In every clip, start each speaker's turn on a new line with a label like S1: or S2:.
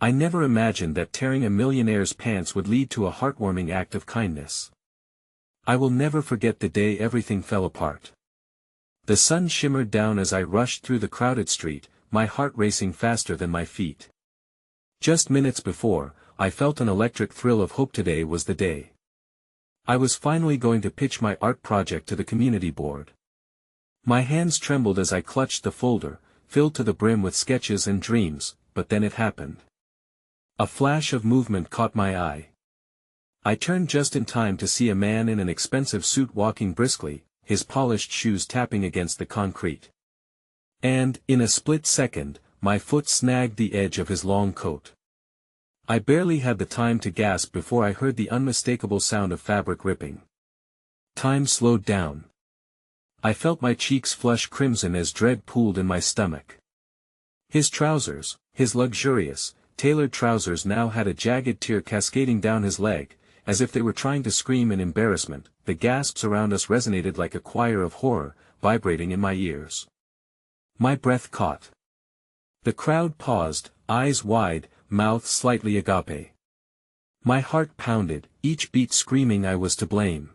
S1: I never imagined that tearing a millionaire's pants would lead to a heartwarming act of kindness. I will never forget the day everything fell apart. The sun shimmered down as I rushed through the crowded street, my heart racing faster than my feet. Just minutes before, I felt an electric thrill of hope. Today was the day. I was finally going to pitch my art project to the community board. My hands trembled as I clutched the folder, filled to the brim with sketches and dreams, but then it happened. A flash of movement caught my eye. I turned just in time to see a man in an expensive suit walking briskly, his polished shoes tapping against the concrete. And, in a split second, my foot snagged the edge of his long coat. I barely had the time to gasp before I heard the unmistakable sound of fabric ripping. Time slowed down. I felt my cheeks flush crimson as dread pooled in my stomach. His trousers, his luxurious, tailored trousers now had a jagged tear cascading down his leg, as if they were trying to scream in embarrassment. The gasps around us resonated like a choir of horror, vibrating in my ears. My breath caught. The crowd paused, eyes wide, mouth slightly agape. My heart pounded, each beat screaming I was to blame.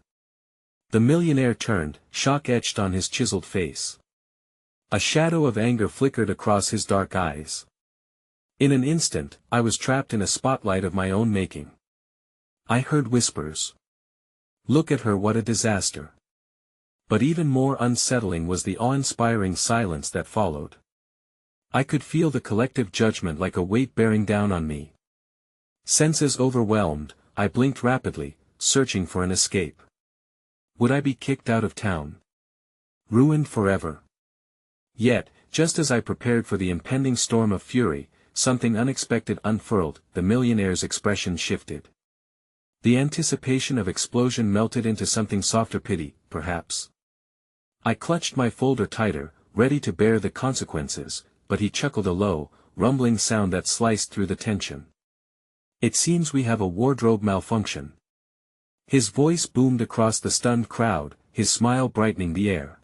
S1: The millionaire turned, shock etched on his chiseled face. A shadow of anger flickered across his dark eyes. In an instant, I was trapped in a spotlight of my own making. I heard whispers. "Look at her, what a disaster." But even more unsettling was the awe-inspiring silence that followed. I could feel the collective judgment like a weight bearing down on me. Senses overwhelmed, I blinked rapidly, searching for an escape. Would I be kicked out of town? Ruined forever? Yet, just as I prepared for the impending storm of fury, something unexpected unfurled. The millionaire's expression shifted. The anticipation of explosion melted into something softer, pity, perhaps. I clutched my folder tighter, ready to bear the consequences, but he chuckled, a low, rumbling sound that sliced through the tension. "It seems we have a wardrobe malfunction." His voice boomed across the stunned crowd, his smile brightening the air.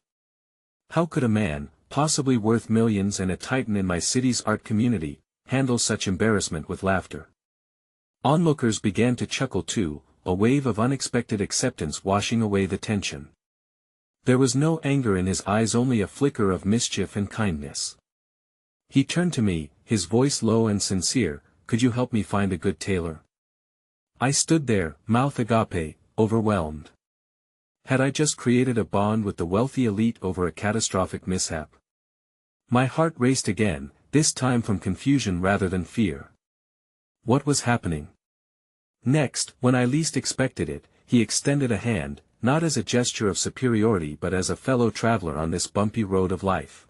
S1: How could a man, possibly worth millions and a titan in my city's art community, handle such embarrassment with laughter? Onlookers began to chuckle too, a wave of unexpected acceptance washing away the tension. There was no anger in his eyes, only a flicker of mischief and kindness. He turned to me, his voice low and sincere, "Could you help me find a good tailor?" I stood there, mouth agape, overwhelmed. Had I just created a bond with the wealthy elite over a catastrophic mishap? My heart raced again, this time from confusion rather than fear. What was happening? Next, when I least expected it, he extended a hand, not as a gesture of superiority but as a fellow traveler on this bumpy road of life.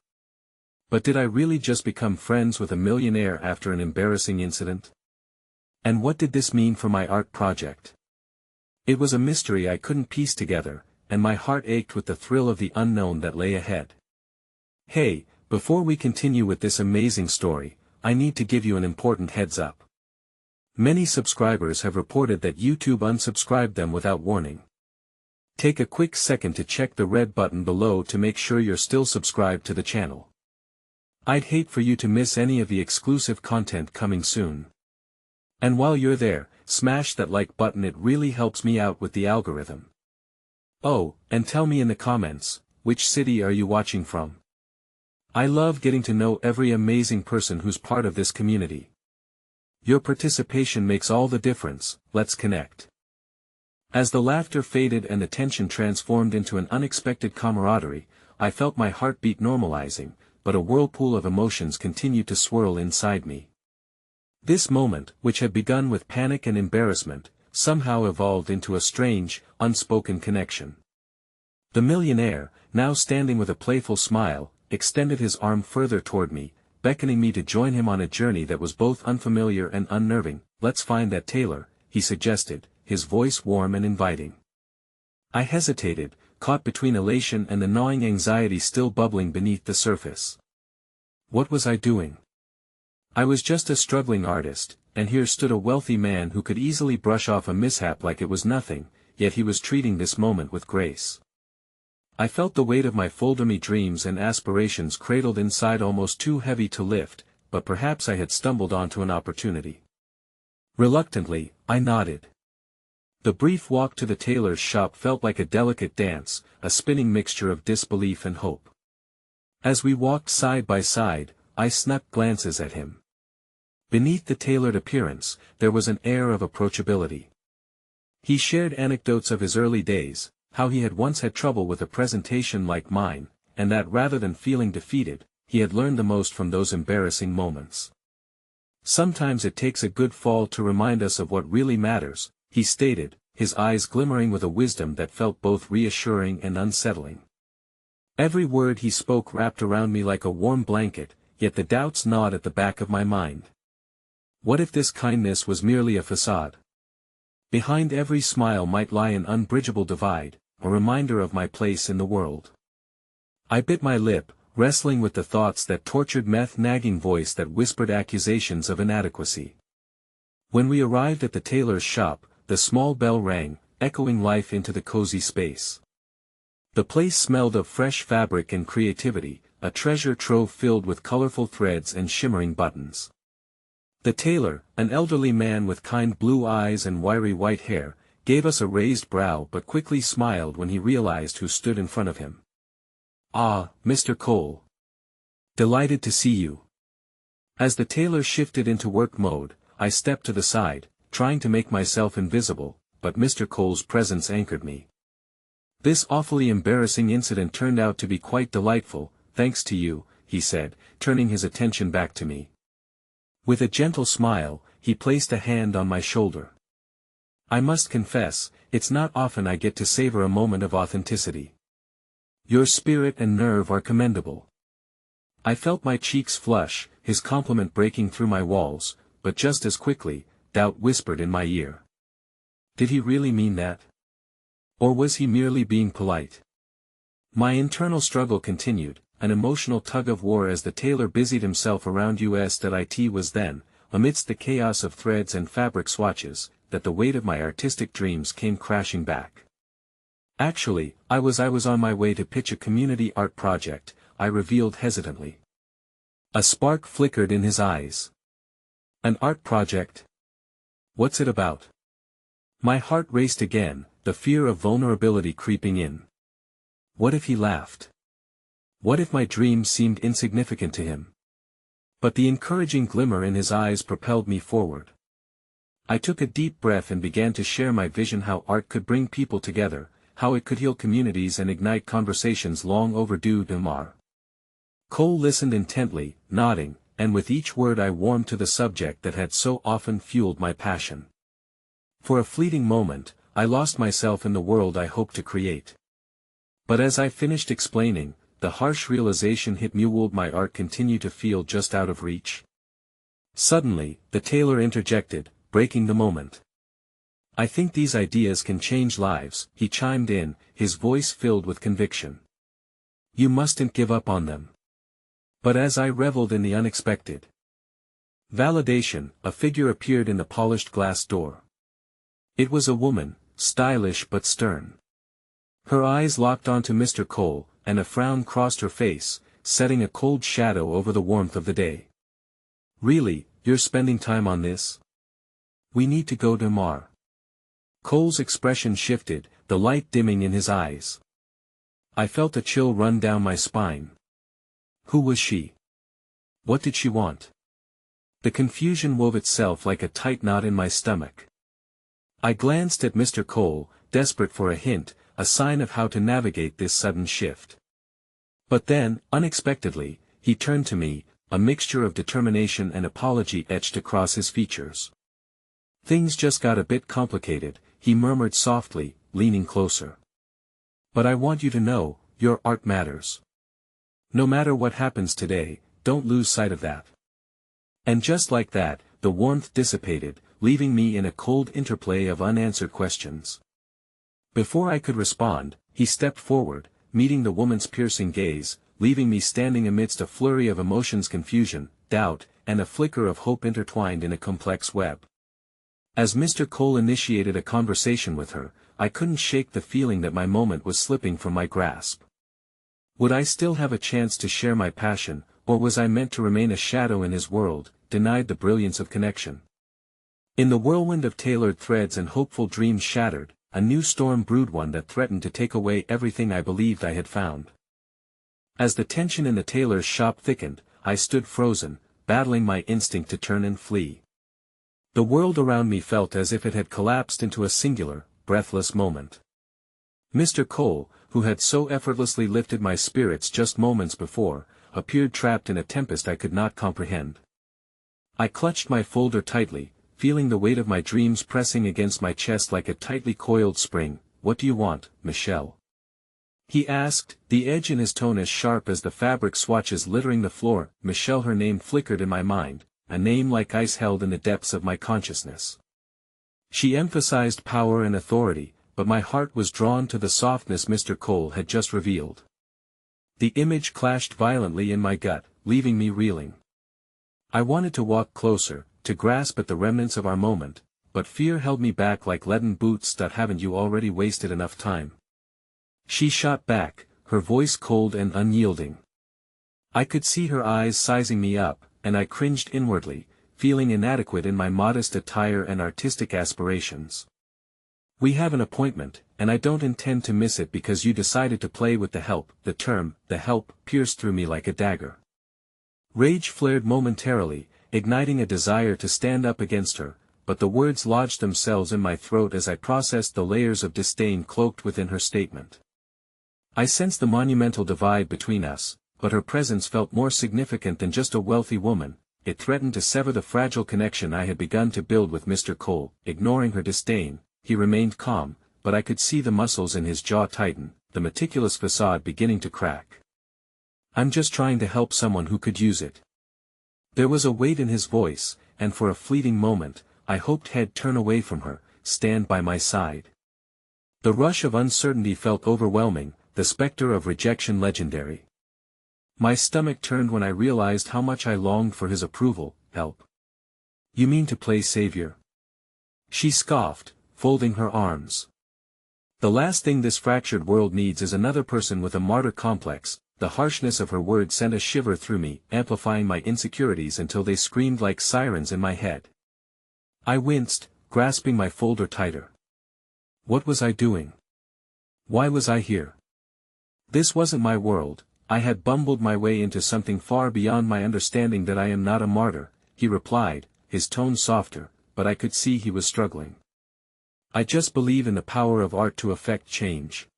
S1: But did I really just become friends with a millionaire after an embarrassing incident? And what did this mean for my art project? It was a mystery I couldn't piece together, and my heart ached with the thrill of the unknown that lay ahead. Hey, before we continue with this amazing story, I need to give you an important heads up. Many subscribers have reported that YouTube unsubscribed them without warning. Take a quick second to check the red button below to make sure you're still subscribed to the channel. I'd hate for you to miss any of the exclusive content coming soon. And while you're there, smash that like button, it really helps me out with the algorithm. Oh, and tell me in the comments, which city are you watching from? I love getting to know every amazing person who's part of this community. Your participation makes all the difference. Let's connect. As the laughter faded and the tension transformed into an unexpected camaraderie, I felt my heartbeat normalizing, but a whirlpool of emotions continued to swirl inside me. This moment, which had begun with panic and embarrassment, somehow evolved into a strange, unspoken connection. The millionaire, now standing with a playful smile, extended his arm further toward me, beckoning me to join him on a journey that was both unfamiliar and unnerving. "Let's find that tailor," he suggested, his voice warm and inviting. I hesitated, caught between elation and the gnawing anxiety still bubbling beneath the surface. What was I doing? I was just a struggling artist, and here stood a wealthy man who could easily brush off a mishap like it was nothing, yet he was treating this moment with grace. I felt the weight of my foldermy dreams and aspirations cradled inside, almost too heavy to lift, but perhaps I had stumbled onto an opportunity. Reluctantly, I nodded. The brief walk to the tailor's shop felt like a delicate dance, a spinning mixture of disbelief and hope. As we walked side by side, I snuck glances at him. Beneath the tailored appearance, there was an air of approachability. He shared anecdotes of his early days, how he had once had trouble with a presentation like mine, and that rather than feeling defeated, he had learned the most from those embarrassing moments. Sometimes it takes a good fall to remind us of what really matters, he stated, his eyes glimmering with a wisdom that felt both reassuring and unsettling. Every word he spoke wrapped around me like a warm blanket, yet the doubts gnawed at the back of my mind. What if this kindness was merely a facade? Behind every smile might lie an unbridgeable divide, a reminder of my place in the world. I bit my lip, wrestling with the thoughts that tortured nagging voice that whispered accusations of inadequacy. When we arrived at the tailor's shop, the small bell rang, echoing life into the cozy space. The place smelled of fresh fabric and creativity, a treasure trove filled with colorful threads and shimmering buttons. The tailor, an elderly man with kind blue eyes and wiry white hair, gave us a raised brow but quickly smiled when he realized who stood in front of him. "Ah, Mr. Cole. Delighted to see you." As the tailor shifted into work mode, I stepped to the side, trying to make myself invisible, but Mr. Cole's presence anchored me. "This awfully embarrassing incident turned out to be quite delightful, thanks to you," he said, turning his attention back to me. With a gentle smile, he placed a hand on my shoulder. "I must confess, it's not often I get to savor a moment of authenticity. Your spirit and nerve are commendable." I felt my cheeks flush, his compliment breaking through my walls, but just as quickly, doubt whispered in my ear. Did he really mean that? Or was he merely being polite? My internal struggle continued, an emotional tug-of-war as the tailor busied himself around us. It was then, amidst the chaos of threads and fabric swatches, that the weight of my artistic dreams came crashing back. "Actually, I was on my way to pitch a community art project," I revealed hesitantly. A spark flickered in his eyes. "An art project? What's it about?" My heart raced again, the fear of vulnerability creeping in. What if he laughed? What if my dreams seemed insignificant to him? But the encouraging glimmer in his eyes propelled me forward. I took a deep breath and began to share my vision how art could bring people together, how it could heal communities and ignite conversations long overdue. Cole listened intently, nodding, and with each word I warmed to the subject that had so often fueled my passion. For a fleeting moment, I lost myself in the world I hoped to create. But as I finished explaining, the harsh realization hit me: would my art continue to feel just out of reach? Suddenly, the tailor interjected, breaking the moment. "I think these ideas can change lives," he chimed in, his voice filled with conviction. "You mustn't give up on them." But as I reveled in the unexpected validation, a figure appeared in the polished glass door. It was a woman, stylish but stern. Her eyes locked onto Mr. Cole, and a frown crossed her face, setting a cold shadow over the warmth of the day. "Really, you're spending time on this? We need to go tomorrow." Cole's expression shifted, the light dimming in his eyes. I felt a chill run down my spine. Who was she? What did she want? The confusion wove itself like a tight knot in my stomach. I glanced at Mr. Cole, desperate for a hint, a sign of how to navigate this sudden shift. But then, unexpectedly, he turned to me, a mixture of determination and apology etched across his features. "Things just got a bit complicated," he murmured softly, leaning closer. "But I want you to know, your art matters. No matter what happens today, don't lose sight of that." And just like that, the warmth dissipated, leaving me in a cold interplay of unanswered questions. Before I could respond, he stepped forward, meeting the woman's piercing gaze, leaving me standing amidst a flurry of emotions: confusion, doubt, and a flicker of hope intertwined in a complex web. As Mr. Cole initiated a conversation with her, I couldn't shake the feeling that my moment was slipping from my grasp. Would I still have a chance to share my passion, or was I meant to remain a shadow in his world, denied the brilliance of connection? In the whirlwind of tailored threads and hopeful dreams shattered, a new storm brewed, one that threatened to take away everything I believed I had found. As the tension in the tailor's shop thickened, I stood frozen, battling my instinct to turn and flee. The world around me felt as if it had collapsed into a singular, breathless moment. Mr. Cole, who had so effortlessly lifted my spirits just moments before, appeared trapped in a tempest I could not comprehend. I clutched my folder tightly, feeling the weight of my dreams pressing against my chest like a tightly coiled spring. "What do you want, Michelle?" he asked, the edge in his tone as sharp as the fabric swatches littering the floor. Michelle, her name flickered in my mind, a name like ice held in the depths of my consciousness. She emphasized power and authority, but my heart was drawn to the softness Mr. Cole had just revealed. The image clashed violently in my gut, leaving me reeling. I wanted to walk closer, to grasp at the remnants of our moment, but fear held me back like leaden boots. "That haven't you already wasted enough time?" she shot back, her voice cold and unyielding. I could see her eyes sizing me up, and I cringed inwardly, feeling inadequate in my modest attire and artistic aspirations. "We have an appointment, and I don't intend to miss it because you decided to play with the help." The term, "the help," pierced through me like a dagger. Rage flared momentarily, igniting a desire to stand up against her, but the words lodged themselves in my throat as I processed the layers of disdain cloaked within her statement. I sensed the monumental divide between us, but her presence felt more significant than just a wealthy woman. It threatened to sever the fragile connection I had begun to build with Mr. Cole. Ignoring her disdain, he remained calm, but I could see the muscles in his jaw tighten, the meticulous facade beginning to crack. "I'm just trying to help someone who could use it." There was a weight in his voice, and for a fleeting moment, I hoped he'd turn away from her, stand by my side. The rush of uncertainty felt overwhelming, the specter of rejection legendary. My stomach turned when I realized how much I longed for his approval. "Help? You mean to play savior?" she scoffed, folding her arms. "The last thing this fractured world needs is another person with a martyr complex." The harshness of her words sent a shiver through me, amplifying my insecurities until they screamed like sirens in my head. I winced, grasping my folder tighter. What was I doing? Why was I here? This wasn't my world. I had bumbled my way into something far beyond my understanding. "That I am not a martyr," he replied, his tone softer, but I could see he was struggling. "I just believe in the power of art to affect change."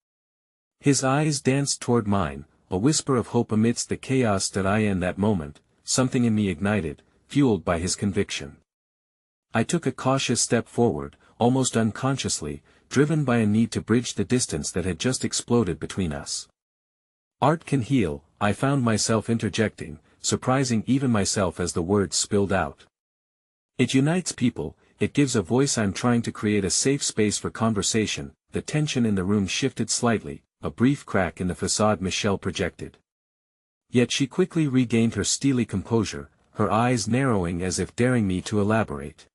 S1: His eyes danced toward mine, a whisper of hope amidst the chaos. That I in that moment, something in me ignited, fueled by his conviction. I took a cautious step forward, almost unconsciously, driven by a need to bridge the distance that had just exploded between us. "Art can heal," I found myself interjecting, surprising even myself as the words spilled out. "It unites people, it gives a voice." "I'm trying to create a safe space for conversation." The tension in the room shifted slightly, a brief crack in the facade Michelle projected. Yet she quickly regained her steely composure, her eyes narrowing as if daring me to elaborate.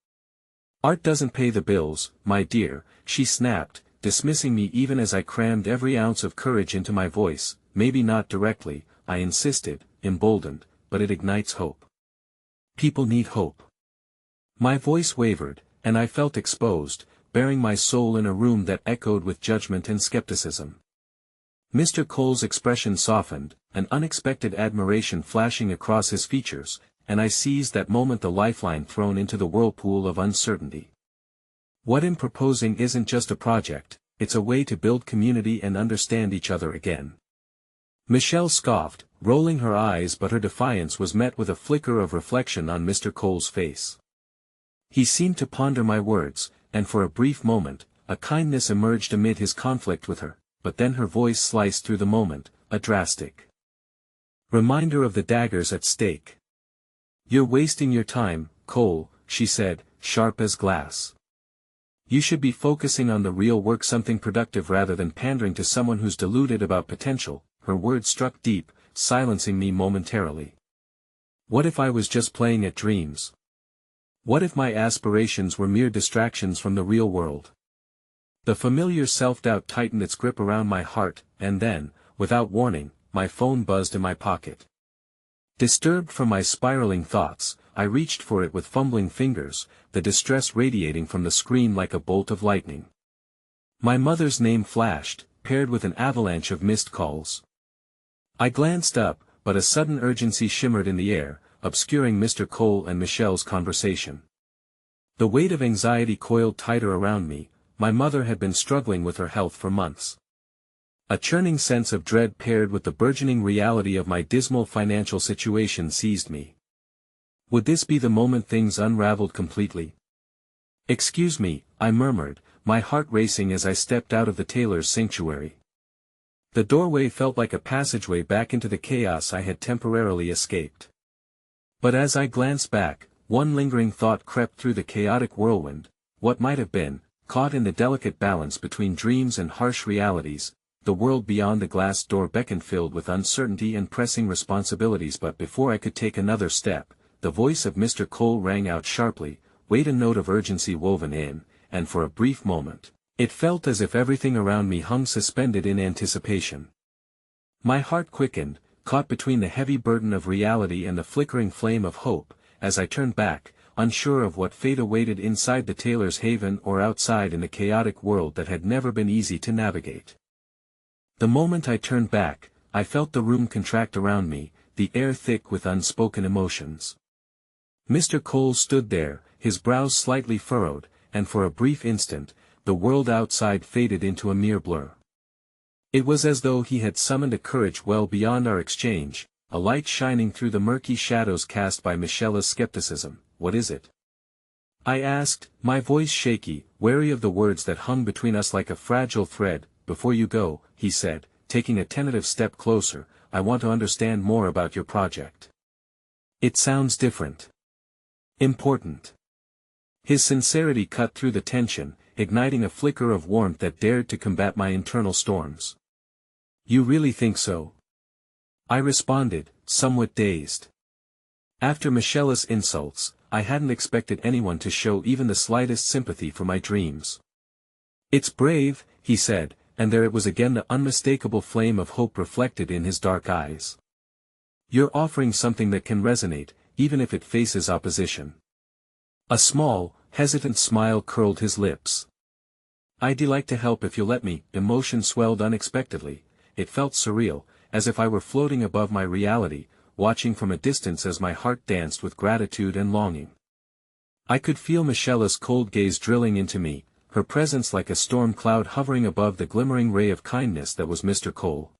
S1: "Art doesn't pay the bills, my dear," she snapped, dismissing me even as I crammed every ounce of courage into my voice. "Maybe not directly," I insisted, emboldened, "but it ignites hope. People need hope." My voice wavered, and I felt exposed, bearing my soul in a room that echoed with judgment and skepticism. Mr. Cole's expression softened, an unexpected admiration flashing across his features, and I seized that moment, the lifeline thrown into the whirlpool of uncertainty. What I'm proposing isn't just a project, it's a way to build community and understand each other again. Michelle scoffed, rolling her eyes, but her defiance was met with a flicker of reflection on Mr. Cole's face. He seemed to ponder my words, and for a brief moment, a kindness emerged amid his conflict with her, but then her voice sliced through the moment, a drastic reminder of the daggers at stake. "You're wasting your time, Cole," she said, sharp as glass. "You should be focusing on the real work, something productive, rather than pandering to someone who's deluded about potential." Her words struck deep, silencing me momentarily. What if I was just playing at dreams? What if my aspirations were mere distractions from the real world? The familiar self-doubt tightened its grip around my heart, and then, without warning, my phone buzzed in my pocket. Disturbed from my spiraling thoughts, I reached for it with fumbling fingers, the distress radiating from the screen like a bolt of lightning. My mother's name flashed, paired with an avalanche of missed calls. I glanced up, but a sudden urgency shimmered in the air, obscuring Mr. Cole and Michelle's conversation. The weight of anxiety coiled tighter around me. My mother had been struggling with her health for months. A churning sense of dread paired with the burgeoning reality of my dismal financial situation seized me. Would this be the moment things unraveled completely? "Excuse me," I murmured, my heart racing as I stepped out of the tailor's sanctuary. The doorway felt like a passageway back into the chaos I had temporarily escaped. But as I glanced back, one lingering thought crept through the chaotic whirlwind: what might have been, caught in the delicate balance between dreams and harsh realities. The world beyond the glass door beckoned, filled with uncertainty and pressing responsibilities. But before I could take another step, the voice of Mr. Cole rang out sharply, "Wait!" a note of urgency woven in, and for a brief moment, it felt as if everything around me hung suspended in anticipation. My heart quickened, caught between the heavy burden of reality and the flickering flame of hope, as I turned back, unsure of what fate awaited inside the tailor's haven or outside in the chaotic world that had never been easy to navigate. The moment I turned back, I felt the room contract around me, the air thick with unspoken emotions. Mr. Cole stood there, his brows slightly furrowed, and for a brief instant, the world outside faded into a mere blur. It was as though he had summoned a courage well beyond our exchange, a light shining through the murky shadows cast by Michelle's skepticism. "What is it?" I asked, my voice shaky, wary of the words that hung between us like a fragile thread. "Before you go," he said, taking a tentative step closer, "I want to understand more about your project. It sounds different. Important." His sincerity cut through the tension, igniting a flicker of warmth that dared to combat my internal storms. "You really think so?" I responded, somewhat dazed. After Michelle's insults, I hadn't expected anyone to show even the slightest sympathy for my dreams. "It's brave," he said, and there it was again, the unmistakable flame of hope reflected in his dark eyes. "You're offering something that can resonate, even if it faces opposition." A small, hesitant smile curled his lips. "I'd like to help if you'll let me." Emotion swelled unexpectedly. It felt surreal, as if I were floating above my reality, watching from a distance as my heart danced with gratitude and longing. I could feel Michelle's cold gaze drilling into me, her presence like a storm cloud hovering above the glimmering ray of kindness that was Mr. Cole.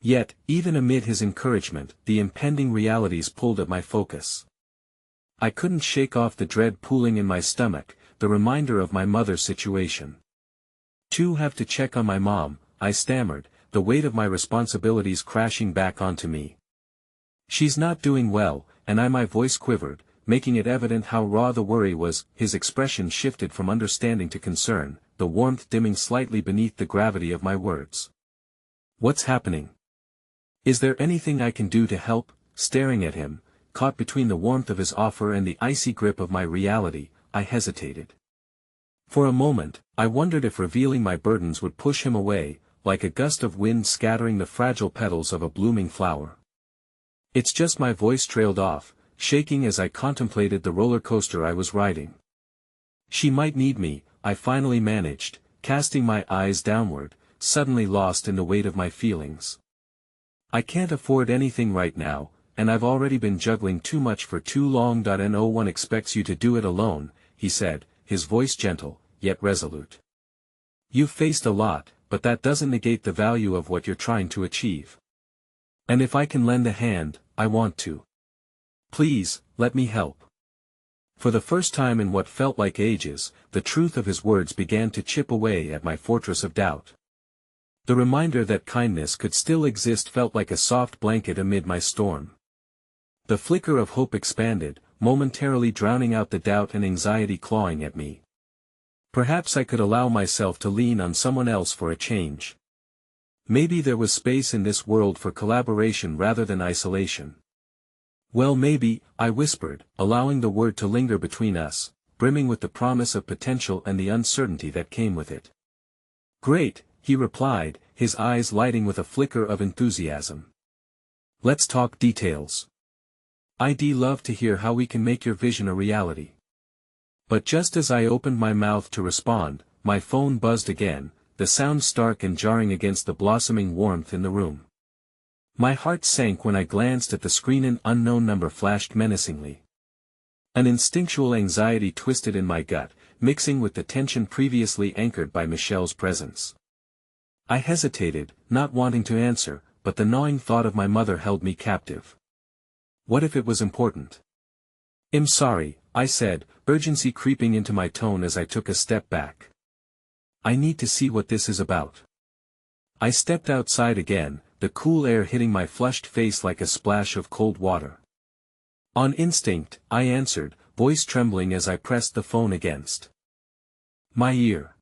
S1: Yet, even amid his encouragement, the impending realities pulled at my focus. I couldn't shake off the dread pooling in my stomach, the reminder of my mother's situation. "To have to check on my mom," I stammered, the weight of my responsibilities crashing back onto me. "She's not doing well," and my voice quivered, making it evident how raw the worry was. His expression shifted from understanding to concern, the warmth dimming slightly beneath the gravity of my words. "What's happening? Is there anything I can do to help?" Staring at him, caught between the warmth of his offer and the icy grip of my reality, I hesitated. For a moment, I wondered if revealing my burdens would push him away, like a gust of wind scattering the fragile petals of a blooming flower. "It's just," my voice trailed off, shaking as I contemplated the roller coaster I was riding. "She might need me," I finally managed, casting my eyes downward, suddenly lost in the weight of my feelings. "I can't afford anything right now, and I've already been juggling too much for too long. No one expects you to do it alone," he said, his voice gentle, yet resolute. "You've faced a lot, but that doesn't negate the value of what you're trying to achieve. And if I can lend a hand, I want to. Please, let me help." For the first time in what felt like ages, the truth of his words began to chip away at my fortress of doubt. The reminder that kindness could still exist felt like a soft blanket amid my storm. The flicker of hope expanded, momentarily drowning out the doubt and anxiety clawing at me. Perhaps I could allow myself to lean on someone else for a change. Maybe there was space in this world for collaboration rather than isolation. "Well, maybe," I whispered, allowing the word to linger between us, brimming with the promise of potential and the uncertainty that came with it. "Great," he replied, his eyes lighting with a flicker of enthusiasm. "Let's talk details." I'd love to hear how we can make your vision a reality. But just as I opened my mouth to respond, my phone buzzed again, the sound stark and jarring against the blossoming warmth in the room. My heart sank when I glanced at the screen. An unknown number flashed menacingly. An instinctual anxiety twisted in my gut, mixing with the tension previously anchored by Michelle's presence. I hesitated, not wanting to answer, but the gnawing thought of my mother held me captive. What if it was important? "I'm sorry," I said, urgency creeping into my tone as I took a step back. "I need to see what this is about." I stepped outside again, the cool air hitting my flushed face like a splash of cold water. On instinct, I answered, voice trembling as I pressed the phone against my ear.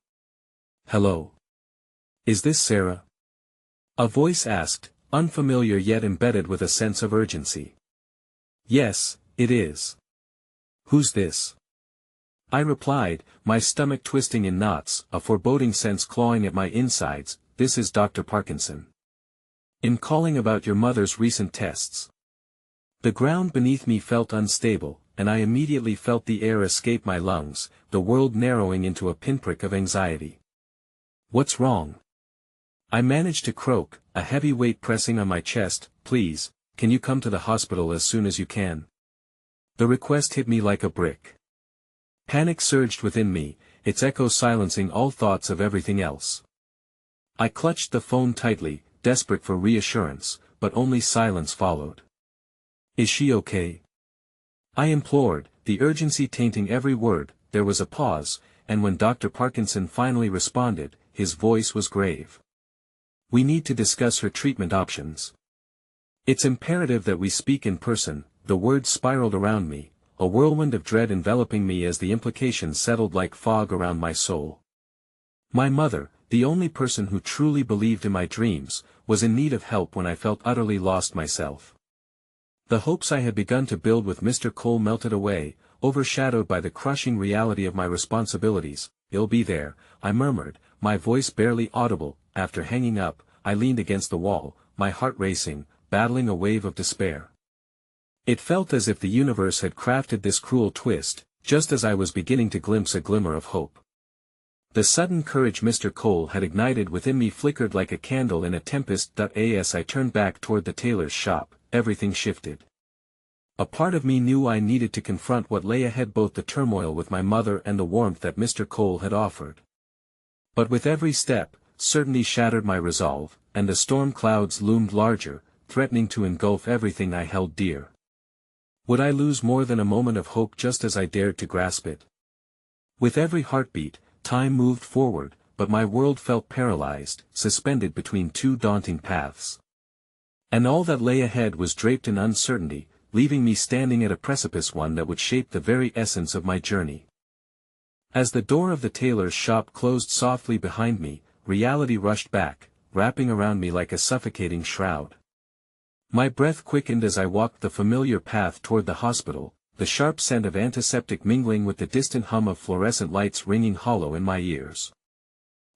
S1: "Hello? Is this Sarah?" A voice asked, unfamiliar yet embedded with a sense of urgency. "Yes, it is. Who's this?" I replied, my stomach twisting in knots, a foreboding sense clawing at my insides. "This is Dr. Parkinson. I'm calling about your mother's recent tests." The ground beneath me felt unstable, and I immediately felt the air escape my lungs, the world narrowing into a pinprick of anxiety. "What's wrong?" I managed to croak, a heavy weight pressing on my chest. "Please, can you come to the hospital as soon as you can?" The request hit me like a brick. Panic surged within me, its echo silencing all thoughts of everything else. I clutched the phone tightly, desperate for reassurance, but only silence followed. "Is she okay?" I implored, the urgency tainting every word. There was a pause, and when Dr. Parkinson finally responded, his voice was grave. "We need to discuss her treatment options. It's imperative that we speak in person." The words spiraled around me, a whirlwind of dread enveloping me as the implications settled like fog around my soul. My mother, the only person who truly believed in my dreams, was in need of help when I felt utterly lost myself. The hopes I had begun to build with Mr. Cole melted away, overshadowed by the crushing reality of my responsibilities. "He'll be there," I murmured, my voice barely audible. After hanging up, I leaned against the wall, my heart racing, battling a wave of despair. It felt as if the universe had crafted this cruel twist, just as I was beginning to glimpse a glimmer of hope. The sudden courage Mr. Cole had ignited within me flickered like a candle in a tempest. As I turned back toward the tailor's shop, everything shifted. A part of me knew I needed to confront what lay ahead, both the turmoil with my mother and the warmth that Mr. Cole had offered. But with every step, certainty shattered my resolve, and the storm clouds loomed larger, threatening to engulf everything I held dear. Would I lose more than a moment of hope just as I dared to grasp it? With every heartbeat, time moved forward, but my world felt paralyzed, suspended between two daunting paths. And all that lay ahead was draped in uncertainty, leaving me standing at a precipice, one that would shape the very essence of my journey. As the door of the tailor's shop closed softly behind me, reality rushed back, wrapping around me like a suffocating shroud. My breath quickened as I walked the familiar path toward the hospital, the sharp scent of antiseptic mingling with the distant hum of fluorescent lights ringing hollow in my ears.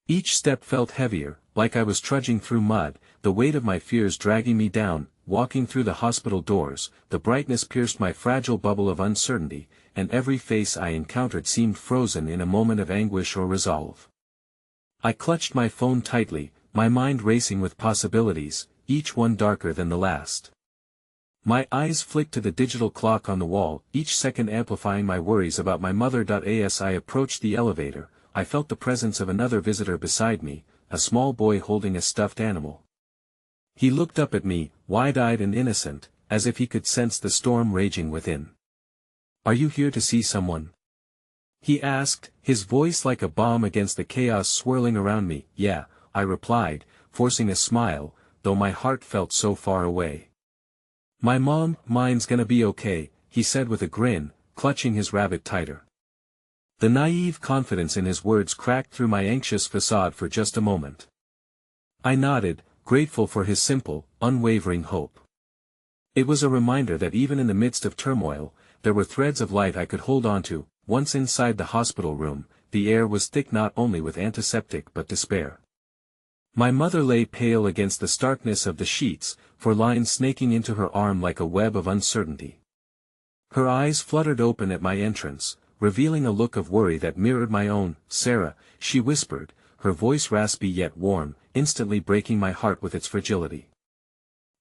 S1: Each step felt heavier, like I was trudging through mud, the weight of my fears dragging me down. Walking through the hospital doors, the brightness pierced my fragile bubble of uncertainty, and every face I encountered seemed frozen in a moment of anguish or resolve. I clutched my phone tightly, my mind racing with possibilities, each one darker than the last. My eyes flicked to the digital clock on the wall, each second amplifying my worries about my mother. As I approached the elevator, I felt the presence of another visitor beside me, a small boy holding a stuffed animal. He looked up at me, wide-eyed and innocent, as if he could sense the storm raging within. "Are you here to see someone?" he asked, his voice like a bomb against the chaos swirling around me. "Yeah," I replied, forcing a smile, though my heart felt so far away. Mine's gonna be okay," he said with a grin, clutching his rabbit tighter. The naive confidence in his words cracked through my anxious facade for just a moment. I nodded, grateful for his simple, unwavering hope. It was a reminder that even in the midst of turmoil, there were threads of light I could hold onto. Once inside the hospital room, the air was thick not only with antiseptic but despair. My mother lay pale against the starkness of the sheets, for lines snaking into her arm like a web of uncertainty. Her eyes fluttered open at my entrance, revealing a look of worry that mirrored my own. "Sarah," she whispered, her voice raspy yet warm, instantly breaking my heart with its fragility.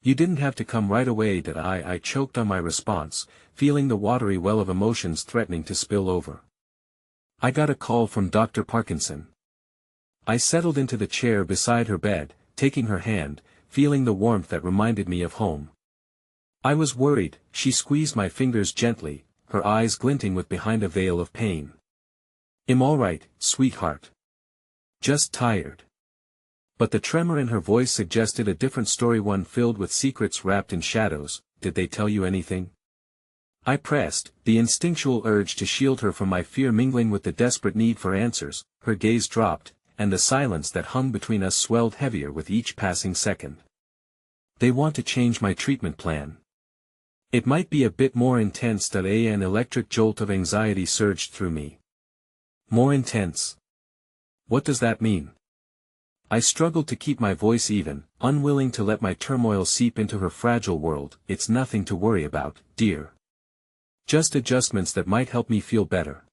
S1: "You didn't have to come right away." I choked on my response, feeling the watery well of emotions threatening to spill over. "I got a call from Dr. Parkinson." I settled into the chair beside her bed, taking her hand, feeling the warmth that reminded me of home. "I was worried." She squeezed my fingers gently, her eyes glinting with behind a veil of pain. "I'm all right, sweetheart. Just tired." But the tremor in her voice suggested a different story, one filled with secrets wrapped in shadows. "Did they tell you anything?" I pressed, the instinctual urge to shield her from my fear mingling with the desperate need for answers. Her gaze dropped, and the silence that hung between us swelled heavier with each passing second. "They want to change my treatment plan. It might be a bit more intense." An electric jolt of anxiety surged through me. "More intense? What does that mean?" I struggled to keep my voice even, unwilling to let my turmoil seep into her fragile world. "It's nothing to worry about, dear. Just adjustments that might help me feel better."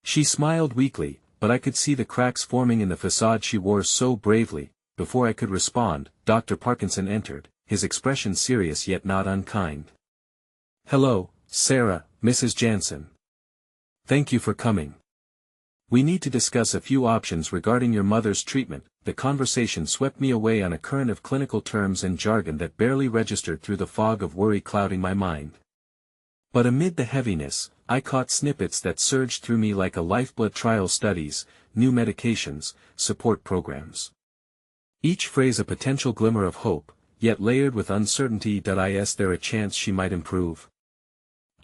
S1: She smiled weakly, but I could see the cracks forming in the facade she wore so bravely. Before I could respond, Dr. Parkinson entered, his expression serious yet not unkind. "Hello, Sarah, Mrs. Jansen. Thank you for coming. We need to discuss a few options regarding your mother's treatment." The conversation swept me away on a current of clinical terms and jargon that barely registered through the fog of worry clouding my mind. But amid the heaviness, I caught snippets that surged through me like a lifeblood: trial studies, new medications, support programs. Each phrase a potential glimmer of hope, yet layered with uncertainty. "Is there a chance she might improve?"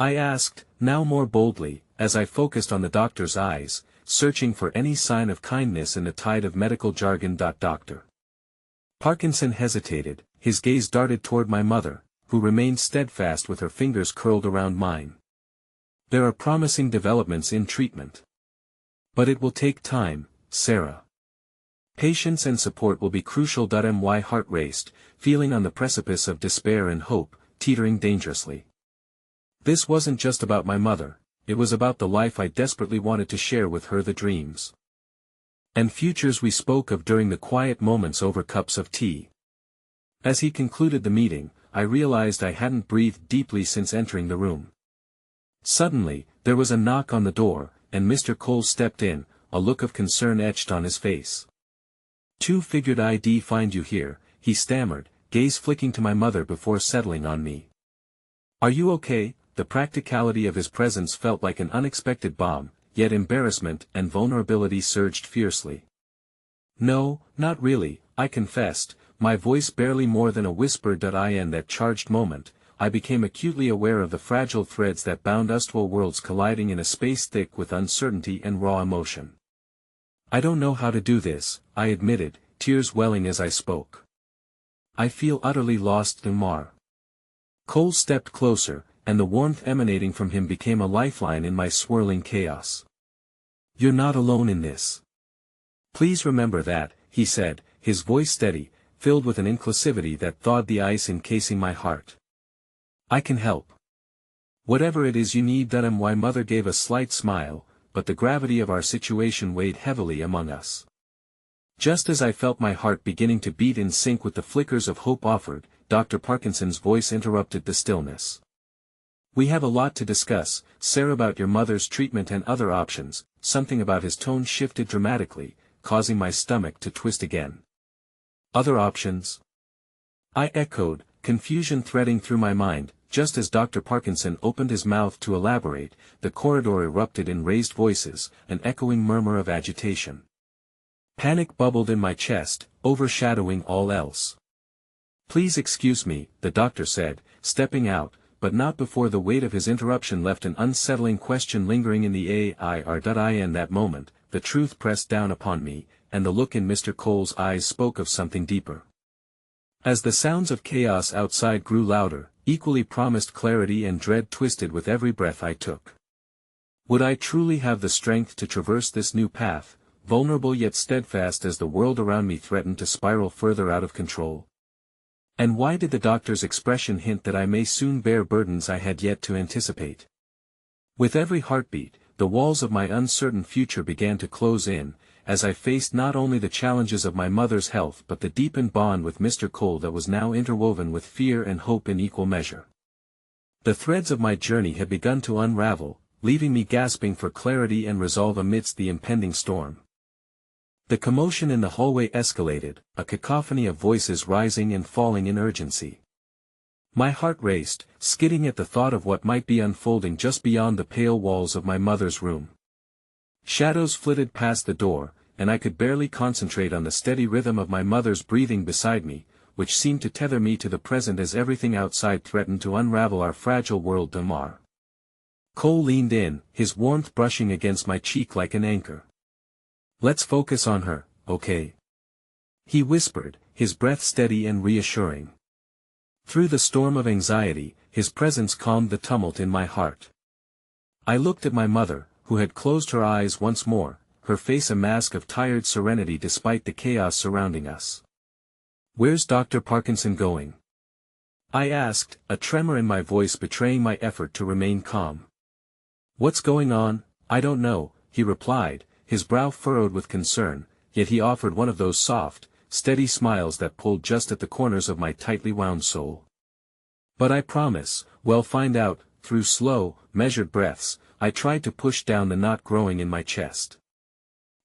S1: I asked, now more boldly, as I focused on the doctor's eyes, searching for any sign of kindness in the tide of medical jargon. Dr. Parkinson hesitated, his gaze darted toward my mother, who remained steadfast with her fingers curled around mine. "There are promising developments in treatment. But it will take time, Sarah. Patience and support will be crucial." My heart raced, feeling on the precipice of despair and hope, teetering dangerously. This wasn't just about my mother, it was about the life I desperately wanted to share with her, the dreams and futures we spoke of during the quiet moments over cups of tea. As he concluded the meeting, I realized I hadn't breathed deeply since entering the room. Suddenly, there was a knock on the door, and Mr. Cole stepped in, a look of concern etched on his face. "Figured I'd find you here," he stammered, gaze flicking to my mother before settling on me. "Are you okay?" The practicality of his presence felt like an unexpected balm, yet embarrassment and vulnerability surged fiercely. "No, not really," I confessed, my voice barely more than a whisper. In that charged moment, I became acutely aware of the fragile threads that bound us, two worlds colliding in a space thick with uncertainty and raw emotion. "I don't know how to do this," I admitted, tears welling as I spoke. "I feel utterly lost." Mar. Cole stepped closer, and the warmth emanating from him became a lifeline in my swirling chaos. "You're not alone in this. Please remember that," he said, his voice steady, filled with an inclusivity that thawed the ice encasing my heart. "I can help. Whatever it is you need." My mother gave a slight smile, but the gravity of our situation weighed heavily among us. Just as I felt my heart beginning to beat in sync with the flickers of hope offered, Dr. Parkinson's voice interrupted the stillness. "We have a lot to discuss, Sarah, about your mother's treatment and other options." Something about his tone shifted dramatically, causing my stomach to twist again. "Other options?" I echoed, confusion threading through my mind. Just as Dr. Parkinson opened his mouth to elaborate, the corridor erupted in raised voices, an echoing murmur of agitation. Panic bubbled in my chest, overshadowing all else. "Please excuse me," the doctor said, stepping out, but not before the weight of his interruption left an unsettling question lingering in the air. In that moment, the truth pressed down upon me, and the look in Mr. Cole's eyes spoke of something deeper. As the sounds of chaos outside grew louder, equally promised clarity and dread twisted with every breath I took. Would I truly have the strength to traverse this new path, vulnerable yet steadfast as the world around me threatened to spiral further out of control? And why did the doctor's expression hint that I may soon bear burdens I had yet to anticipate? With every heartbeat, the walls of my uncertain future began to close in, as I faced not only the challenges of my mother's health but the deepened bond with Mr. Cole that was now interwoven with fear and hope in equal measure. The threads of my journey had begun to unravel, leaving me gasping for clarity and resolve amidst the impending storm. The commotion in the hallway escalated, a cacophony of voices rising and falling in urgency. My heart raced, skidding at the thought of what might be unfolding just beyond the pale walls of my mother's room. Shadows flitted past the door, and I could barely concentrate on the steady rhythm of my mother's breathing beside me, which seemed to tether me to the present as everything outside threatened to unravel our fragile world de mar. Cole leaned in, his warmth brushing against my cheek like an anchor. "Let's focus on her, okay?" he whispered, his breath steady and reassuring. Through the storm of anxiety, his presence calmed the tumult in my heart. I looked at my mother, who had closed her eyes once more, her face a mask of tired serenity despite the chaos surrounding us. "Where's Dr. Parkinson going?" I asked, a tremor in my voice betraying my effort to remain calm. "What's going on? I don't know," he replied, his brow furrowed with concern, yet he offered one of those soft, steady smiles that pulled just at the corners of my tightly wound soul. "But I promise, we'll find out." Through slow, measured breaths, I tried to push down the knot growing in my chest.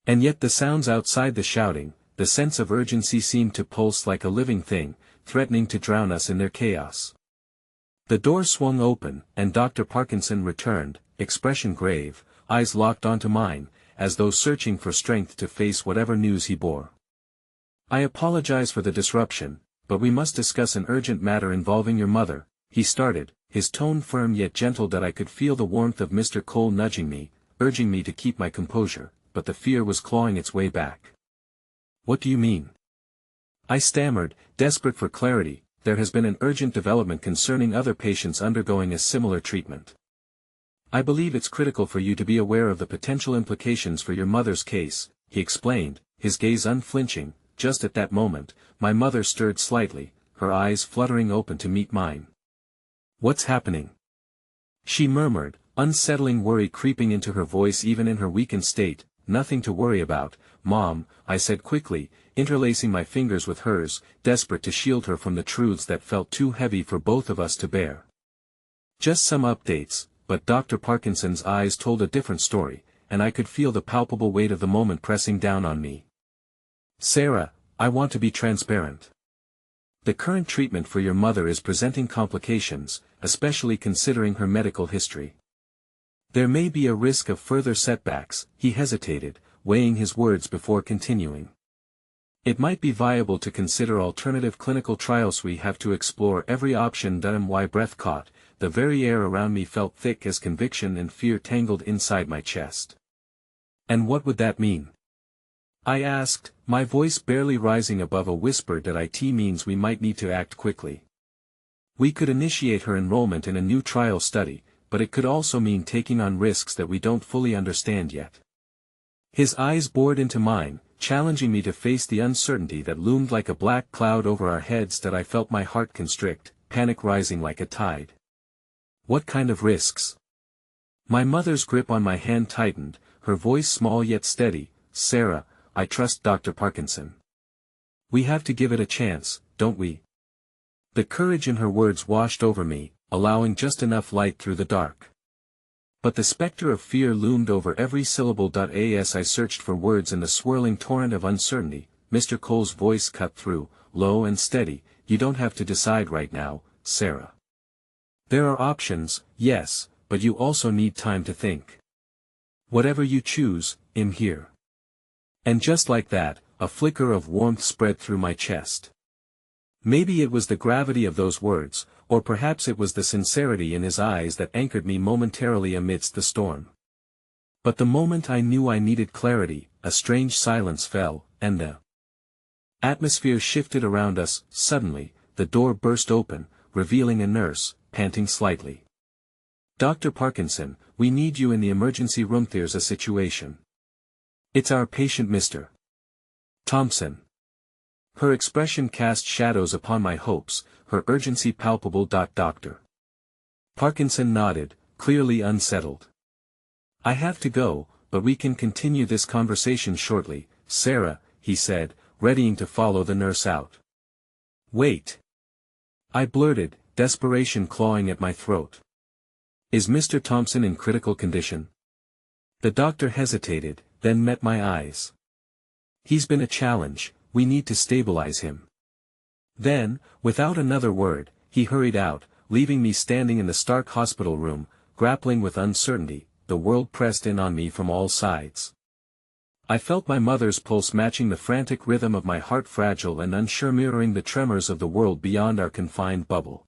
S1: And yet the sounds outside the shouting, the sense of urgency seemed to pulse like a living thing, threatening to drown us in their chaos. The door swung open, and Dr. Parkinson returned, expression grave, eyes locked onto mine, as though searching for strength to face whatever news he bore. "I apologize for the disruption, but we must discuss an urgent matter involving your mother," he started, his tone firm yet gentle that I could feel the warmth of Mr. Cole nudging me, urging me to keep my composure, but the fear was clawing its way back. "What do you mean?" I stammered, desperate for clarity. "There has been an urgent development concerning other patients undergoing a similar treatment. I believe it's critical for you to be aware of the potential implications for your mother's case," he explained, his gaze unflinching. Just at that moment, my mother stirred slightly, her eyes fluttering open to meet mine. "What's happening?" she murmured, unsettling worry creeping into her voice even in her weakened state. "Nothing to worry about, Mom," I said quickly, interlacing my fingers with hers, desperate to shield her from the truths that felt too heavy for both of us to bear. "Just some updates." But Dr. Parkinson's eyes told a different story, and I could feel the palpable weight of the moment pressing down on me. "Sarah, I want to be transparent. The current treatment for your mother is presenting complications, especially considering her medical history. There may be a risk of further setbacks." He hesitated, weighing his words before continuing. "It might be viable to consider alternative clinical trials. We have to explore every option." My breath caught, the very air around me felt thick as conviction and fear tangled inside my chest. "And what would that mean?" I asked, my voice barely rising above a whisper. "That it means we might need to act quickly. We could initiate her enrollment in a new trial study, but it could also mean taking on risks that we don't fully understand yet." His eyes bored into mine, challenging me to face the uncertainty that loomed like a black cloud over our heads. That I felt my heart constrict, panic rising like a tide. "What kind of risks?" My mother's grip on my hand tightened, her voice small yet steady. "Sarah, I trust Dr. Parkinson. We have to give it a chance, don't we?" The courage in her words washed over me, allowing just enough light through the dark. But the specter of fear loomed over every syllable. As I searched for words in the swirling torrent of uncertainty, Mr. Cole's voice cut through, low and steady. "You don't have to decide right now, Sarah. There are options, yes, but you also need time to think. Whatever you choose, I'm here." And just like that, a flicker of warmth spread through my chest. Maybe it was the gravity of those words, or perhaps it was the sincerity in his eyes that anchored me momentarily amidst the storm. But the moment I knew I needed clarity, a strange silence fell, and the atmosphere shifted around us. Suddenly, the door burst open, revealing a nurse, panting slightly. "Dr. Parkinson, we need you in the emergency room. There's a situation. It's our patient Mr. Thompson." Her expression cast shadows upon my hopes, her urgency palpable. Dr. Parkinson nodded, clearly unsettled. I have to go, but we can continue this conversation shortly, Sarah, he said, readying to follow the nurse out. Wait. I blurted, desperation clawing at my throat. Is Mr. Thompson in critical condition? The doctor hesitated, then met my eyes. He's been a challenge, we need to stabilize him. Then, without another word, he hurried out, leaving me standing in the stark hospital room, grappling with uncertainty. The world pressed in on me from all sides. I felt my mother's pulse matching the frantic rhythm of my heart, fragile and unsure, mirroring the tremors of the world beyond our confined bubble.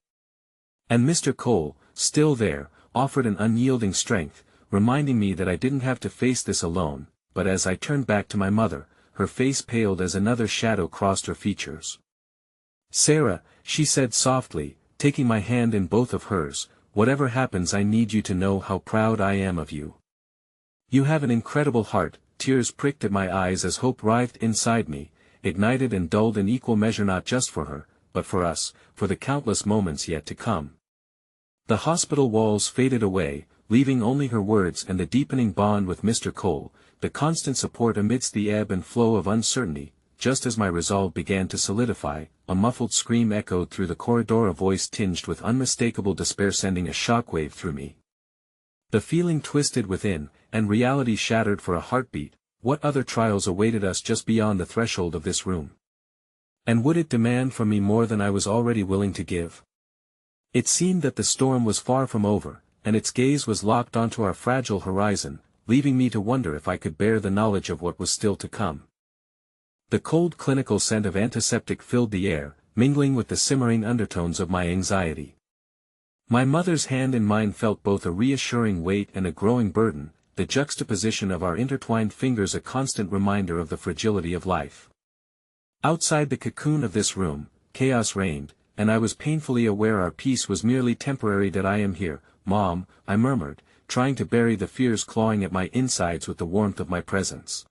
S1: And Mr. Cole, still there, offered an unyielding strength, reminding me that I didn't have to face this alone. But as I turned back to my mother, her face paled as another shadow crossed her features. Sarah, she said softly, taking my hand in both of hers, whatever happens, I need you to know how proud I am of you. You have an incredible heart. Tears pricked at my eyes as hope writhed inside me, ignited and dulled in equal measure, not just for her, but for us, for the countless moments yet to come. The hospital walls faded away, leaving only her words and the deepening bond with Mr. Cole, the constant support amidst the ebb and flow of uncertainty. Just as my resolve began to solidify, a muffled scream echoed through the corridor, a voice tinged with unmistakable despair sending a shockwave through me. The feeling twisted within, and reality shattered for a heartbeat. What other trials awaited us just beyond the threshold of this room? And would it demand from me more than I was already willing to give? It seemed that the storm was far from over, and its gaze was locked onto our fragile horizon, leaving me to wonder if I could bear the knowledge of what was still to come. The cold clinical scent of antiseptic filled the air, mingling with the simmering undertones of my anxiety. My mother's hand in mine felt both a reassuring weight and a growing burden, the juxtaposition of our intertwined fingers a constant reminder of the fragility of life. Outside the cocoon of this room, chaos reigned, and I was painfully aware our peace was merely temporary. That I am here, Mom, I murmured, trying to bury the fears clawing at my insides with the warmth of my presence.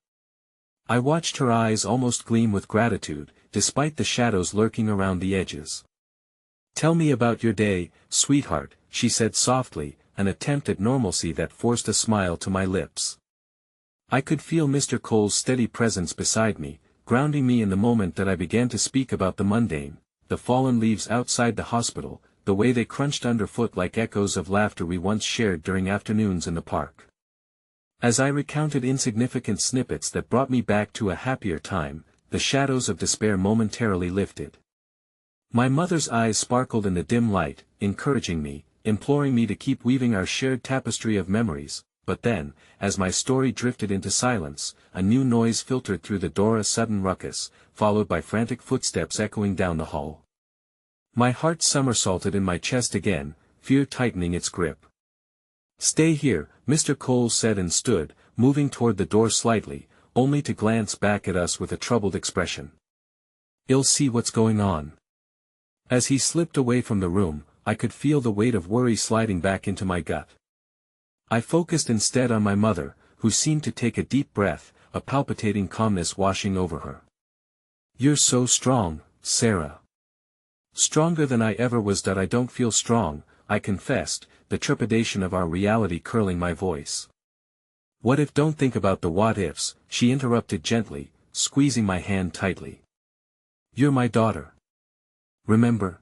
S1: I watched her eyes almost gleam with gratitude, despite the shadows lurking around the edges. Tell me about your day, sweetheart, she said softly, an attempt at normalcy that forced a smile to my lips. I could feel Mr. Cole's steady presence beside me, grounding me in the moment that I began to speak about the mundane, the fallen leaves outside the hospital, the way they crunched underfoot like echoes of laughter we once shared during afternoons in the park. As I recounted insignificant snippets that brought me back to a happier time, the shadows of despair momentarily lifted. My mother's eyes sparkled in the dim light, encouraging me, imploring me to keep weaving our shared tapestry of memories. But then, as my story drifted into silence, a new noise filtered through the door, a sudden ruckus, followed by frantic footsteps echoing down the hall. My heart somersaulted in my chest again, fear tightening its grip. Stay here, Mr. Cole said, and stood, moving toward the door slightly, only to glance back at us with a troubled expression. You'll see what's going on. As he slipped away from the room, I could feel the weight of worry sliding back into my gut. I focused instead on my mother, who seemed to take a deep breath, a palpitating calmness washing over her. You're so strong, Sarah. Stronger than I ever was. I don't feel strong, I confessed, the trepidation of our reality curling my voice. What if? Don't think about the what ifs, she interrupted gently, squeezing my hand tightly. You're my daughter. Remember?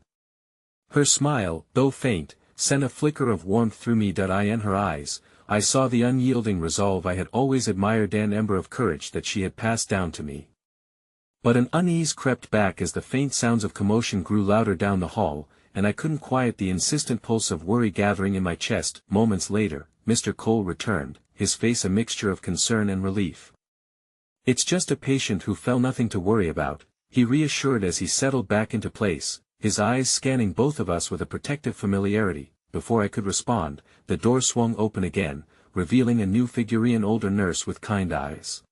S1: Her smile, though faint, sent a flicker of warmth through me. In her eyes, I saw the unyielding resolve I had always admired, an ember of courage that she had passed down to me. But an unease crept back as the faint sounds of commotion grew louder down the hall, and I couldn't quiet the insistent pulse of worry gathering in my chest. Moments later, Mr. Cole returned, his face a mixture of concern and relief. It's just a patient who fell, nothing to worry about, he reassured as he settled back into place, his eyes scanning both of us with a protective familiarity. Before I could respond, the door swung open again, revealing a new figure, an older nurse with kind eyes.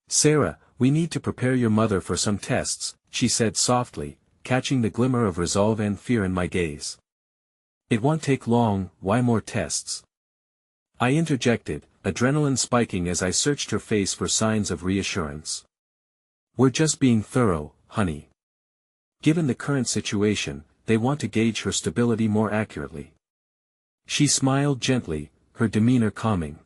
S1: Sarah, we need to prepare your mother for some tests, she said softly, catching the glimmer of resolve and fear in my gaze. It won't take long. Why more tests? I interjected, adrenaline spiking as I searched her face for signs of reassurance. We're just being thorough, honey. Given the current situation, they want to gauge her stability more accurately. She smiled gently, her demeanor calming.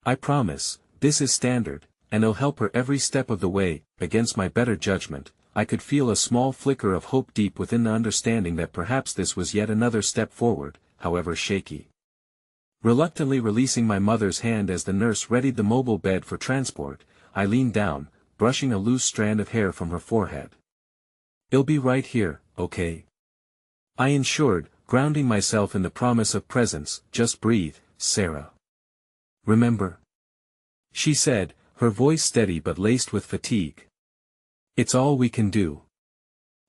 S1: I promise, this is standard, and it'll help her every step of the way. Against my better judgment, I could feel a small flicker of hope deep within the understanding that perhaps this was yet another step forward, however shaky. Reluctantly releasing my mother's hand as the nurse readied the mobile bed for transport, I leaned down, brushing a loose strand of hair from her forehead. "It'll be right here, okay?" I ensured, grounding myself in the promise of presence. "Just breathe, Sarah. Remember?" she said, her voice steady but laced with fatigue. "It's all we can do."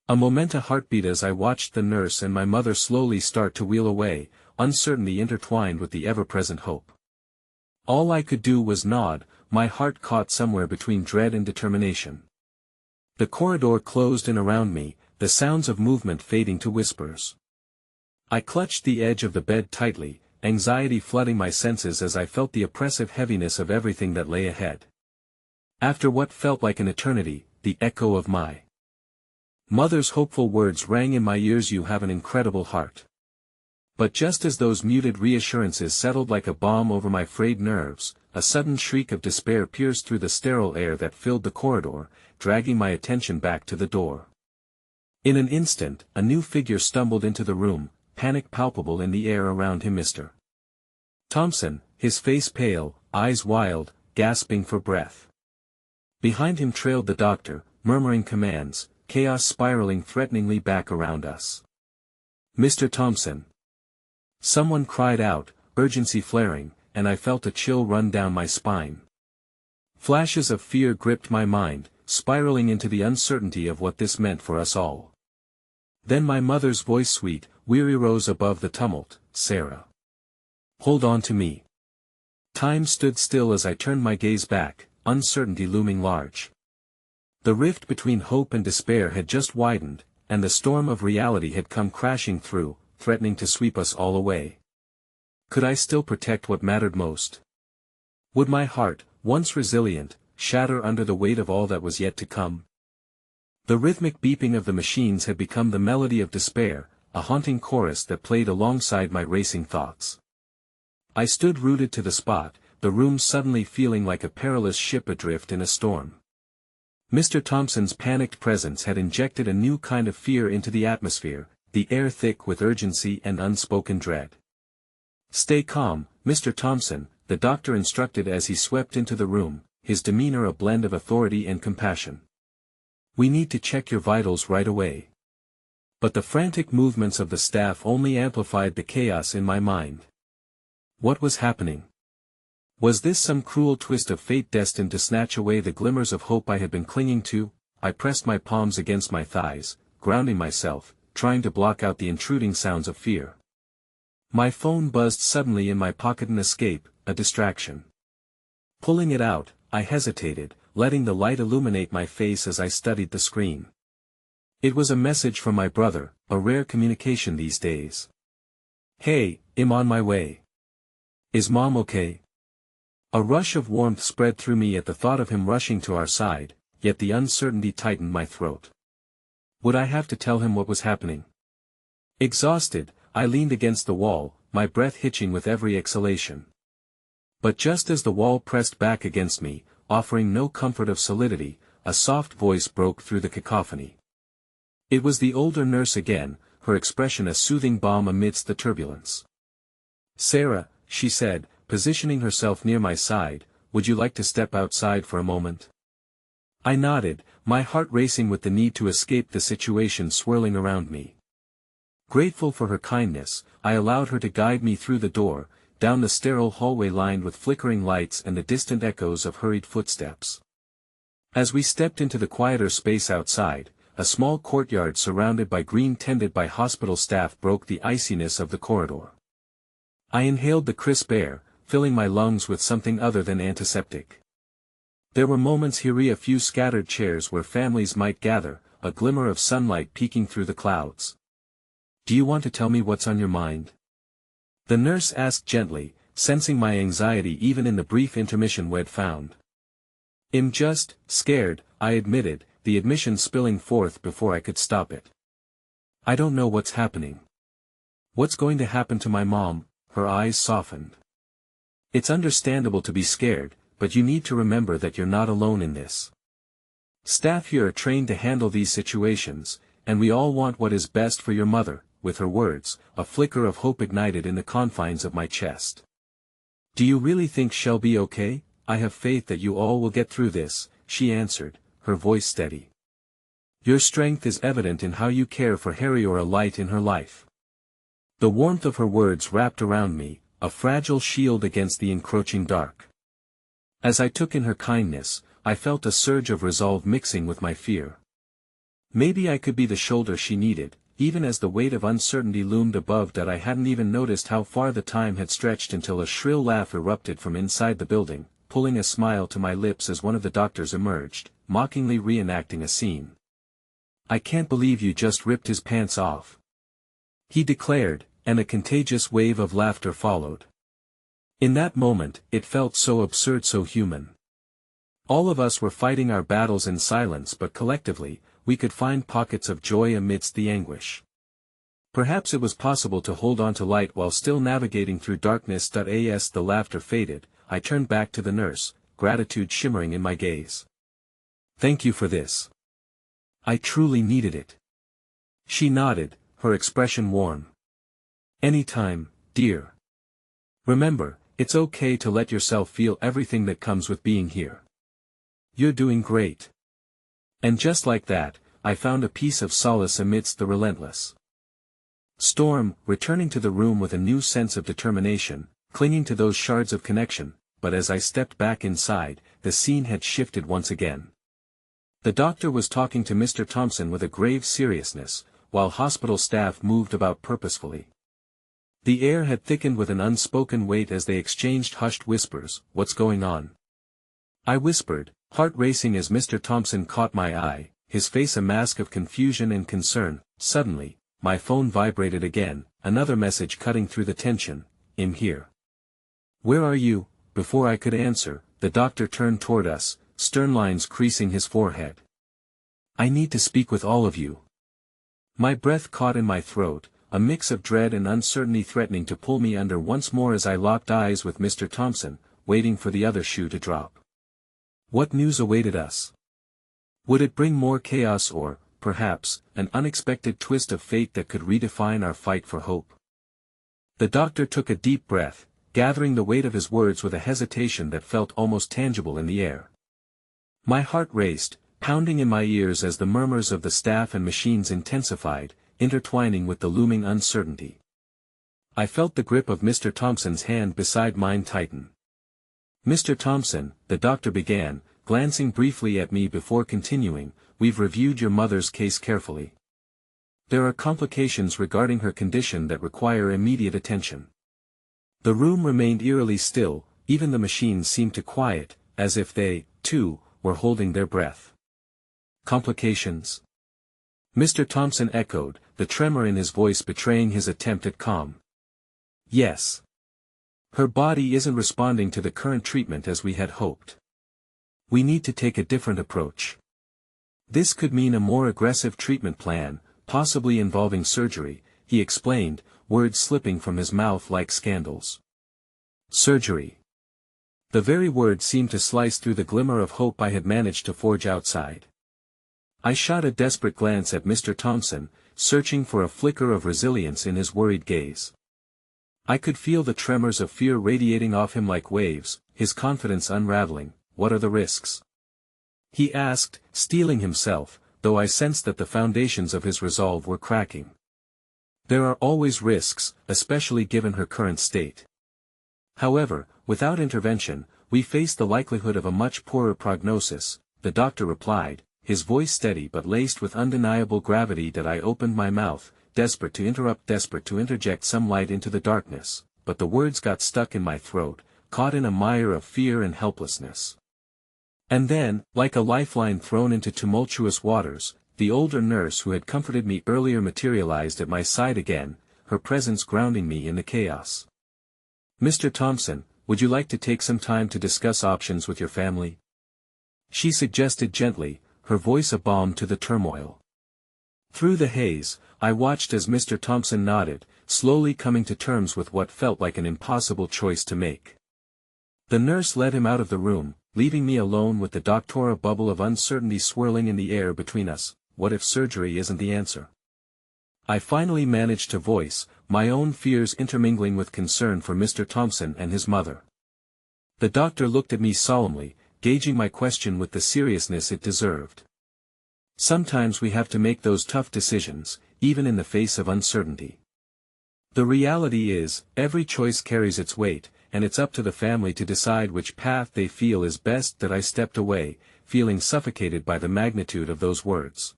S1: A moment, a heartbeat as I watched the nurse and my mother slowly start to wheel away, uncertainty intertwined with the ever-present hope. All I could do was nod, my heart caught somewhere between dread and determination. The corridor closed in around me, the sounds of movement fading to whispers. I clutched the edge of the bed tightly, anxiety flooding my senses as I felt the oppressive heaviness of everything that lay ahead. After what felt like an eternity, the echo of my mother's hopeful words rang in my ears: "You have an incredible heart." But just as those muted reassurances settled like a balm over my frayed nerves, a sudden shriek of despair pierced through the sterile air that filled the corridor, dragging my attention back to the door. In an instant, a new figure stumbled into the room, panic palpable in the air around him. Mr. Thompson, his face pale, eyes wild, gasping for breath. Behind him trailed the doctor, murmuring commands, chaos spiraling threateningly back around us. "Mr. Thompson!" Someone cried out, urgency flaring, and I felt a chill run down my spine. Flashes of fear gripped my mind, spiraling into the uncertainty of what this meant for us all. Then my mother's voice, sweet, weary, rose above the tumult. "Sarah. Hold on to me." Time stood still as I turned my gaze back, uncertainty looming large. The rift between hope and despair had just widened, and the storm of reality had come crashing through, threatening to sweep us all away. Could I still protect what mattered most? Would my heart, once resilient, shatter under the weight of all that was yet to come? The rhythmic beeping of the machines had become the melody of despair, a haunting chorus that played alongside my racing thoughts. I stood rooted to the spot, the room suddenly feeling like a perilous ship adrift in a storm. Mr. Thompson's panicked presence had injected a new kind of fear into the atmosphere, the air thick with urgency and unspoken dread. "Stay calm, Mr. Thompson," the doctor instructed as he swept into the room, his demeanor a blend of authority and compassion. "We need to check your vitals right away." But the frantic movements of the staff only amplified the chaos in my mind. What was happening? Was this some cruel twist of fate destined to snatch away the glimmers of hope I had been clinging to? I pressed my palms against my thighs, grounding myself, trying to block out the intruding sounds of fear. My phone buzzed suddenly in my pocket, an escape, a distraction. Pulling it out, I hesitated, letting the light illuminate my face as I studied the screen. It was a message from my brother, a rare communication these days. "Hey, I'm on my way. Is Mom okay?" A rush of warmth spread through me at the thought of him rushing to our side, yet the uncertainty tightened my throat. Would I have to tell him what was happening? Exhausted, I leaned against the wall, my breath hitching with every exhalation. But just as the wall pressed back against me, offering no comfort of solidity, a soft voice broke through the cacophony. It was the older nurse again, her expression a soothing balm amidst the turbulence. "Sarah," she said, positioning herself near my side, "would you like to step outside for a moment?" I nodded, my heart racing with the need to escape the situation swirling around me. Grateful for her kindness, I allowed her to guide me through the door, down the sterile hallway lined with flickering lights and the distant echoes of hurried footsteps. As we stepped into the quieter space outside, a small courtyard surrounded by green tended by hospital staff broke the iciness of the corridor. I inhaled the crisp air, filling my lungs with something other than antiseptic. There were moments here, a few scattered chairs where families might gather, a glimmer of sunlight peeking through the clouds. "Do you want to tell me what's on your mind?" the nurse asked gently, sensing my anxiety even in the brief intermission we'd found. "I'm just scared," I admitted, the admission spilling forth before I could stop it. I don't know what's happening. What's going to happen to my mom? Her eyes softened. It's understandable to be scared, but you need to remember that you're not alone in this. Staff here are trained to handle these situations, and we all want what is best for your mother. With her words, a flicker of hope ignited in the confines of my chest. Do you really think she'll be okay? I have faith that you all will get through this, she answered, her voice steady. Your strength is evident in how you care for Harry, or a light in her life. The warmth of her words wrapped around me, a fragile shield against the encroaching dark. As I took in her kindness, I felt a surge of resolve mixing with my fear. Maybe I could be the shoulder she needed, even as the weight of uncertainty loomed above that. I hadn't even noticed how far the time had stretched until a shrill laugh erupted from inside the building, pulling a smile to my lips as one of the doctors emerged, mockingly reenacting a scene. I can't believe you just ripped his pants off, he declared, and a contagious wave of laughter followed. In that moment, it felt so absurd, so human. All of us were fighting our battles in silence, but collectively, we could find pockets of joy amidst the anguish. Perhaps it was possible to hold on to light while still navigating through darkness. As the laughter faded, I turned back to the nurse, gratitude shimmering in my gaze. Thank you for this. I truly needed it. She nodded, her expression warm. Anytime, dear. Remember, it's okay to let yourself feel everything that comes with being here. You're doing great. And just like that, I found a piece of solace amidst the relentless storm, returning to the room with a new sense of determination, clinging to those shards of connection. But as I stepped back inside, the scene had shifted once again. The doctor was talking to Mr. Thompson with a grave seriousness, while hospital staff moved about purposefully. The air had thickened with an unspoken weight as they exchanged hushed whispers. What's going on? I whispered, heart racing as Mr. Thompson caught my eye, his face a mask of confusion and concern. Suddenly, my phone vibrated again, another message cutting through the tension. I'm here. Where are you? Before I could answer, the doctor turned toward us, stern lines creasing his forehead. I need to speak with all of you. My breath caught in my throat, a mix of dread and uncertainty threatening to pull me under once more as I locked eyes with Mr. Thompson, waiting for the other shoe to drop. What news awaited us? Would it bring more chaos or, perhaps, an unexpected twist of fate that could redefine our fight for hope? The doctor took a deep breath, gathering the weight of his words with a hesitation that felt almost tangible in the air. My heart raced, pounding in my ears as the murmurs of the staff and machines intensified, intertwining with the looming uncertainty. I felt the grip of Mr. Thompson's hand beside mine tighten. Mr. Thompson, the doctor began, glancing briefly at me before continuing, we've reviewed your mother's case carefully. There are complications regarding her condition that require immediate attention. The room remained eerily still, even the machines seemed to quiet, as if they, too, were holding their breath. Complications? Mr. Thompson echoed, the tremor in his voice betraying his attempt at calm. Yes. Her body isn't responding to the current treatment as we had hoped. We need to take a different approach. This could mean a more aggressive treatment plan, possibly involving surgery, he explained, words slipping from his mouth like scandals. Surgery. The very word seemed to slice through the glimmer of hope I had managed to forge outside. I shot a desperate glance at Mr. Thompson, searching for a flicker of resilience in his worried gaze. I could feel the tremors of fear radiating off him like waves, his confidence unraveling. What are the risks? He asked, steeling himself, though I sensed that the foundations of his resolve were cracking. There are always risks, especially given her current state. However, without intervention, we face the likelihood of a much poorer prognosis, the doctor replied, his voice steady but laced with undeniable gravity. That I opened my mouth, desperate to interrupt, desperate to interject some light into the darkness, but the words got stuck in my throat, caught in a mire of fear and helplessness. And then, like a lifeline thrown into tumultuous waters, the older nurse who had comforted me earlier materialized at my side again, her presence grounding me in the chaos. Mr. Thompson, would you like to take some time to discuss options with your family? She suggested gently, her voice a balm to the turmoil. Through the haze, I watched as Mr. Thompson nodded, slowly coming to terms with what felt like an impossible choice to make. The nurse led him out of the room, leaving me alone with the doctor, a bubble of uncertainty swirling in the air between us. What if surgery isn't the answer? I finally managed to voice, my own fears intermingling with concern for Mr. Thompson and his mother. The doctor looked at me solemnly, gauging my question with the seriousness it deserved. Sometimes we have to make those tough decisions, even in the face of uncertainty. The reality is, every choice carries its weight, and it's up to the family to decide which path they feel is best. That I stepped away, feeling suffocated by the magnitude of those words.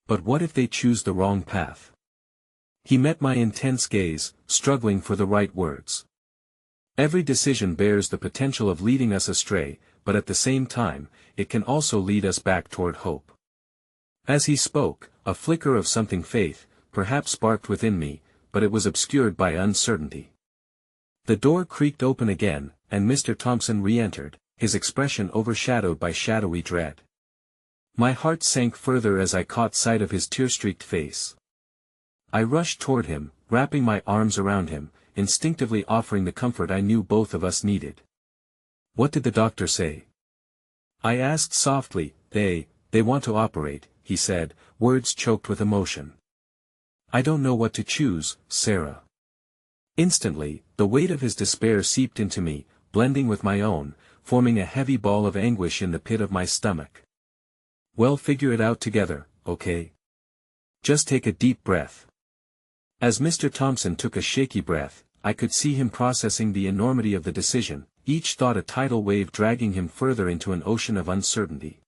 S1: But what if they choose the wrong path? He met my intense gaze, struggling for the right words. Every decision bears the potential of leading us astray, but at the same time, it can also lead us back toward hope. As he spoke, a flicker of something faith, perhaps sparked within me, but it was obscured by uncertainty. The door creaked open again, and Mr. Thompson re-entered, his expression overshadowed by shadowy dread. My heart sank further as I caught sight of his tear-streaked face. I rushed toward him, wrapping my arms around him, instinctively offering the comfort I knew both of us needed. "What did the doctor say?" I asked softly. They want to operate," he said, words choked with emotion. "I don't know what to choose, Sarah." Instantly, the weight of his despair seeped into me, blending with my own, forming a heavy ball of anguish in the pit of my stomach. "Well, figure it out together, okay? Just take a deep breath." As Mr. Thompson took a shaky breath, I could see him processing the enormity of the decision, each thought a tidal wave dragging him further into an ocean of uncertainty.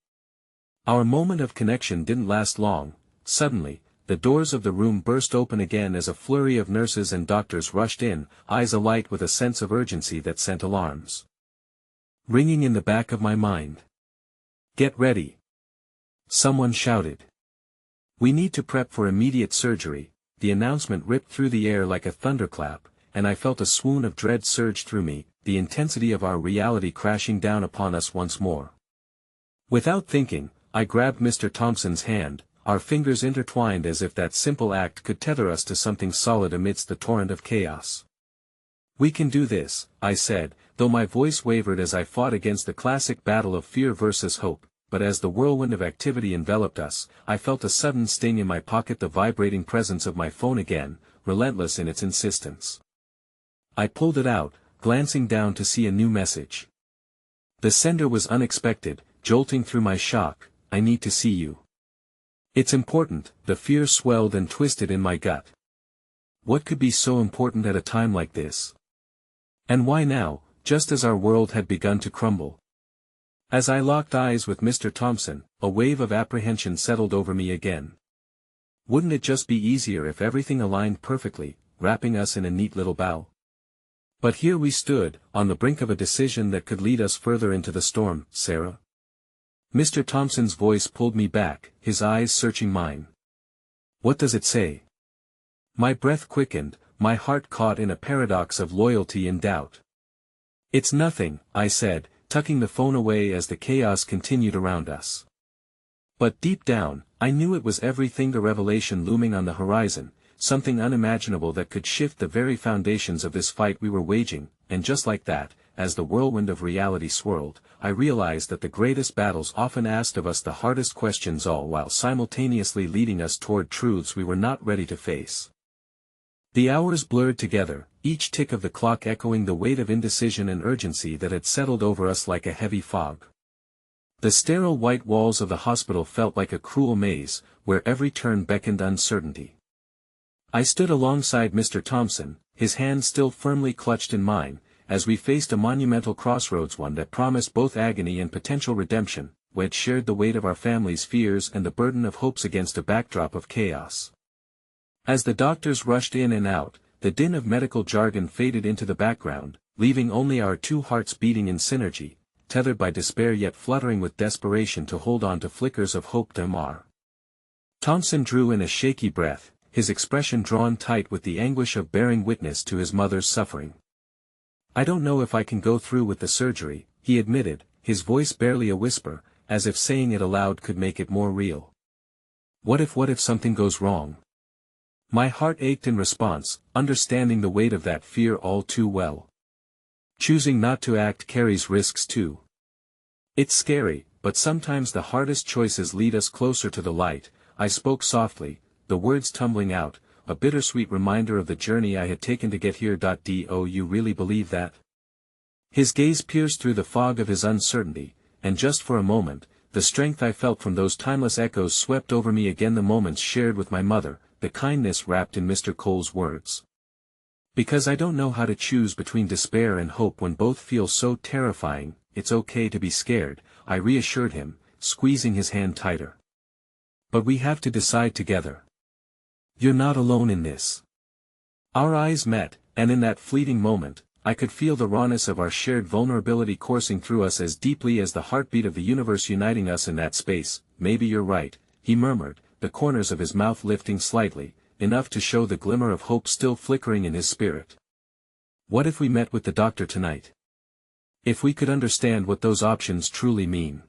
S1: Our moment of connection didn't last long. Suddenly, the doors of the room burst open again as a flurry of nurses and doctors rushed in, eyes alight with a sense of urgency that sent alarms ringing in the back of my mind. "Get ready!" someone shouted. "We need to prep for immediate surgery." The announcement ripped through the air like a thunderclap, and I felt a swoon of dread surge through me, the intensity of our reality crashing down upon us once more. Without thinking, I grabbed Mr. Thompson's hand, our fingers intertwined as if that simple act could tether us to something solid amidst the torrent of chaos. "We can do this," I said, though my voice wavered as I fought against the classic battle of fear versus hope. But as the whirlwind of activity enveloped us, I felt a sudden sting in my pocket, the vibrating presence of my phone again, relentless in its insistence. I pulled it out, glancing down to see a new message. The sender was unexpected, jolting through my shock. "I need to see you. It's important." The fear swelled and twisted in my gut. What could be so important at a time like this? And why now, just as our world had begun to crumble? As I locked eyes with Mr. Thompson, a wave of apprehension settled over me again. Wouldn't it just be easier if everything aligned perfectly, wrapping us in a neat little bow? But here we stood, on the brink of a decision that could lead us further into the storm. "Sarah?" Mr. Thompson's voice pulled me back, his eyes searching mine. "What does it say?" My breath quickened, my heart caught in a paradox of loyalty and doubt. "It's nothing," I said, tucking the phone away as the chaos continued around us. But deep down, I knew it was everything, the revelation looming on the horizon, something unimaginable that could shift the very foundations of this fight we were waging. And just like that, as the whirlwind of reality swirled, I realized that the greatest battles often asked of us the hardest questions, all while simultaneously leading us toward truths we were not ready to face. The hours blurred together, each tick of the clock echoing the weight of indecision and urgency that had settled over us like a heavy fog. The sterile white walls of the hospital felt like a cruel maze, where every turn beckoned uncertainty. I stood alongside Mr. Thompson, his hand still firmly clutched in mine, as we faced a monumental crossroads, one that promised both agony and potential redemption. We had shared the weight of our family's fears and the burden of hopes against a backdrop of chaos. As the doctors rushed in and out, the din of medical jargon faded into the background, leaving only our two hearts beating in synergy, tethered by despair yet fluttering with desperation to hold on to flickers of hope. Mr. Thompson drew in a shaky breath, his expression drawn tight with the anguish of bearing witness to his mother's suffering. "I don't know if I can go through with the surgery," he admitted, his voice barely a whisper, as if saying it aloud could make it more real. What if something goes wrong? My heart ached in response, understanding the weight of that fear all too well. Choosing not to act carries risks too. It's scary, but sometimes the hardest choices lead us closer to the light. I spoke softly, the words tumbling out, a bittersweet reminder of the journey I had taken to get here. Do you really believe that? His gaze pierced through the fog of his uncertainty, and just for a moment, the strength I felt from those timeless echoes swept over me again. The moments shared with my mother, the kindness wrapped in Mr. Cole's words. Because I don't know how to choose between despair and hope when both feel so terrifying. It's okay to be scared, I reassured him, squeezing his hand tighter. But we have to decide together. You're not alone in this. Our eyes met, and in that fleeting moment, I could feel the rawness of our shared vulnerability coursing through us as deeply as the heartbeat of the universe uniting us in that space. Maybe you're right, he murmured, the corners of his mouth lifting slightly, enough to show the glimmer of hope still flickering in his spirit. What if we met with the doctor tonight? If we could understand what those options truly mean.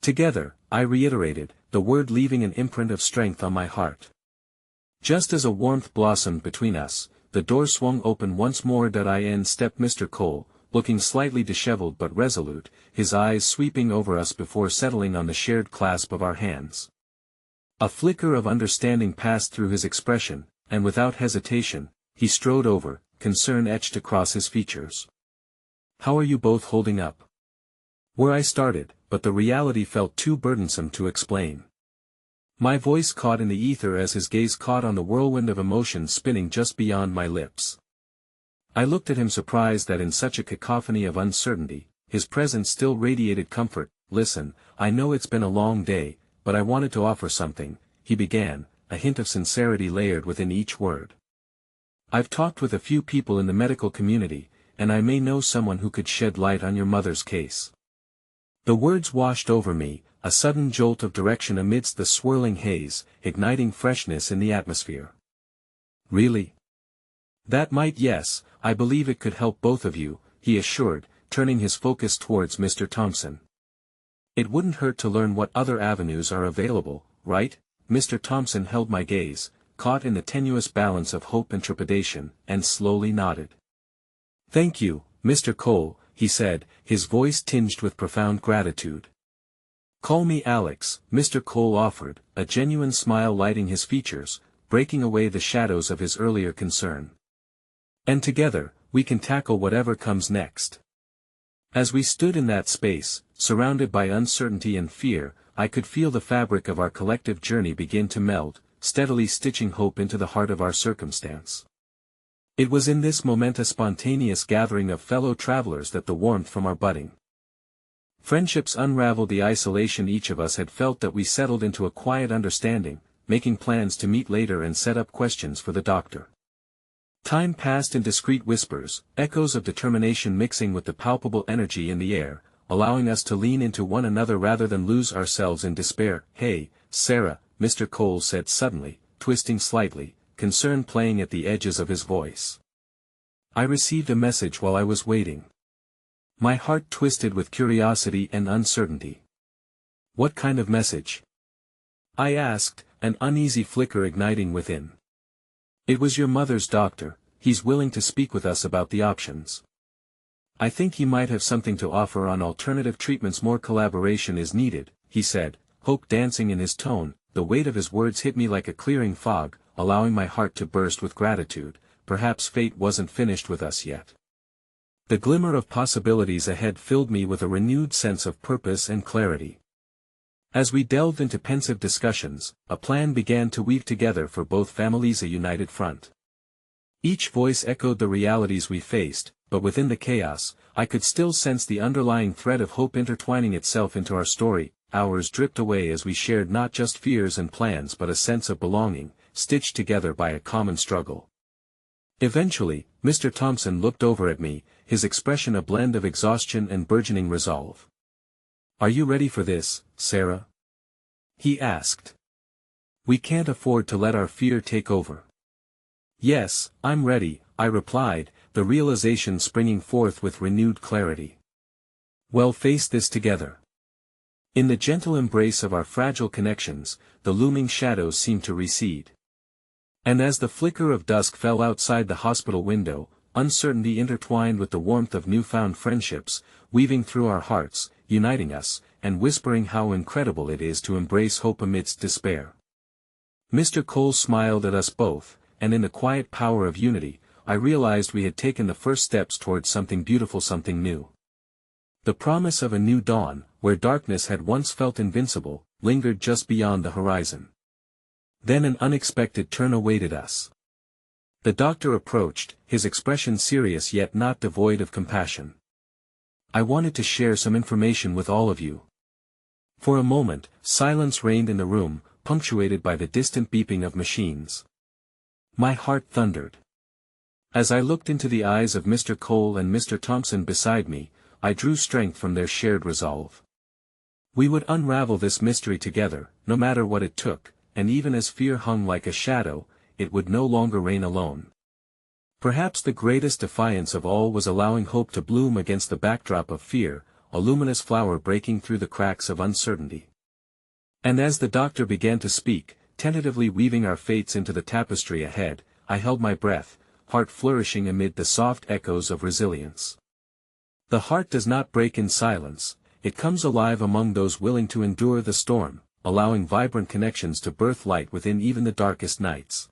S1: Together, I reiterated, the word leaving an imprint of strength on my heart. Just as a warmth blossomed between us, the door swung open once more. In stepped Mr. Cole, looking slightly disheveled but resolute, his eyes sweeping over us before settling on the shared clasp of our hands. A flicker of understanding passed through his expression, and without hesitation, he strode over, concern etched across his features. How are you both holding up? Where I started, but the reality felt too burdensome to explain. My voice caught in the ether as his gaze caught on the whirlwind of emotion spinning just beyond my lips. I looked at him surprised that in such a cacophony of uncertainty, his presence still radiated comfort. Listen, I know it's been a long day, but I wanted to offer something, he began, a hint of sincerity layered within each word. I've talked with a few people in the medical community, and I may know someone who could shed light on your mother's case. The words washed over me, a sudden jolt of direction amidst the swirling haze, igniting freshness in the atmosphere. Really? That might. Yes, I believe it could help both of you, he assured, turning his focus towards Mr. Thompson. It wouldn't hurt to learn what other avenues are available, right? Mr. Thompson held my gaze, caught in the tenuous balance of hope and trepidation, and slowly nodded. Thank you, Mr. Cole, he said, his voice tinged with profound gratitude. Call me Alex, Mr. Cole offered, a genuine smile lighting his features, breaking away the shadows of his earlier concern. And together, we can tackle whatever comes next. As we stood in that space, surrounded by uncertainty and fear, I could feel the fabric of our collective journey begin to meld, steadily stitching hope into the heart of our circumstance. It was in this momentous spontaneous gathering of fellow travelers that the warmth from our budding friendships unraveled the isolation each of us had felt, that we settled into a quiet understanding, making plans to meet later and set up questions for the doctor. Time passed in discreet whispers, echoes of determination mixing with the palpable energy in the air, allowing us to lean into one another rather than lose ourselves in despair. Hey, Sarah, Mr. Cole said suddenly, twisting slightly, concern playing at the edges of his voice. I received a message while I was waiting. My heart twisted with curiosity and uncertainty. What kind of message? I asked, an uneasy flicker igniting within. It was your mother's doctor. He's willing to speak with us about the options. I think he might have something to offer on alternative treatments. More collaboration is needed, he said, hope dancing in his tone. The weight of his words hit me like a clearing fog, allowing my heart to burst with gratitude. Perhaps fate wasn't finished with us yet. The glimmer of possibilities ahead filled me with a renewed sense of purpose and clarity. As we delved into pensive discussions, a plan began to weave together for both families, a united front. Each voice echoed the realities we faced, but within the chaos, I could still sense the underlying thread of hope intertwining itself into our story. Hours dripped away as we shared not just fears and plans but a sense of belonging, stitched together by a common struggle. Eventually, Mr. Thompson looked over at me, his expression a blend of exhaustion and burgeoning resolve. Are you ready for this, Sarah? He asked. We can't afford to let our fear take over. Yes, I'm ready, I replied, the realization springing forth with renewed clarity. Well, face this together. In the gentle embrace of our fragile connections, the looming shadows seemed to recede. And as the flicker of dusk fell outside the hospital window, uncertainty intertwined with the warmth of newfound friendships, weaving through our hearts, uniting us, and whispering how incredible it is to embrace hope amidst despair. Mr. Cole smiled at us both, and in the quiet power of unity, I realized we had taken the first steps towards something beautiful, something new. The promise of a new dawn, where darkness had once felt invincible, lingered just beyond the horizon. Then an unexpected turn awaited us. The doctor approached, his expression serious yet not devoid of compassion. "I wanted to share some information with all of you." For a moment, silence reigned in the room, punctuated by the distant beeping of machines. My heart thundered. As I looked into the eyes of Mr. Cole and Mr. Thompson beside me, I drew strength from their shared resolve. We would unravel this mystery together, no matter what it took, and even as fear hung like a shadow, it would no longer reign alone. Perhaps the greatest defiance of all was allowing hope to bloom against the backdrop of fear, a luminous flower breaking through the cracks of uncertainty. And as the doctor began to speak, tentatively weaving our fates into the tapestry ahead, I held my breath, heart flourishing amid the soft echoes of resilience. The heart does not break in silence, it comes alive among those willing to endure the storm, allowing vibrant connections to birth light within even the darkest nights.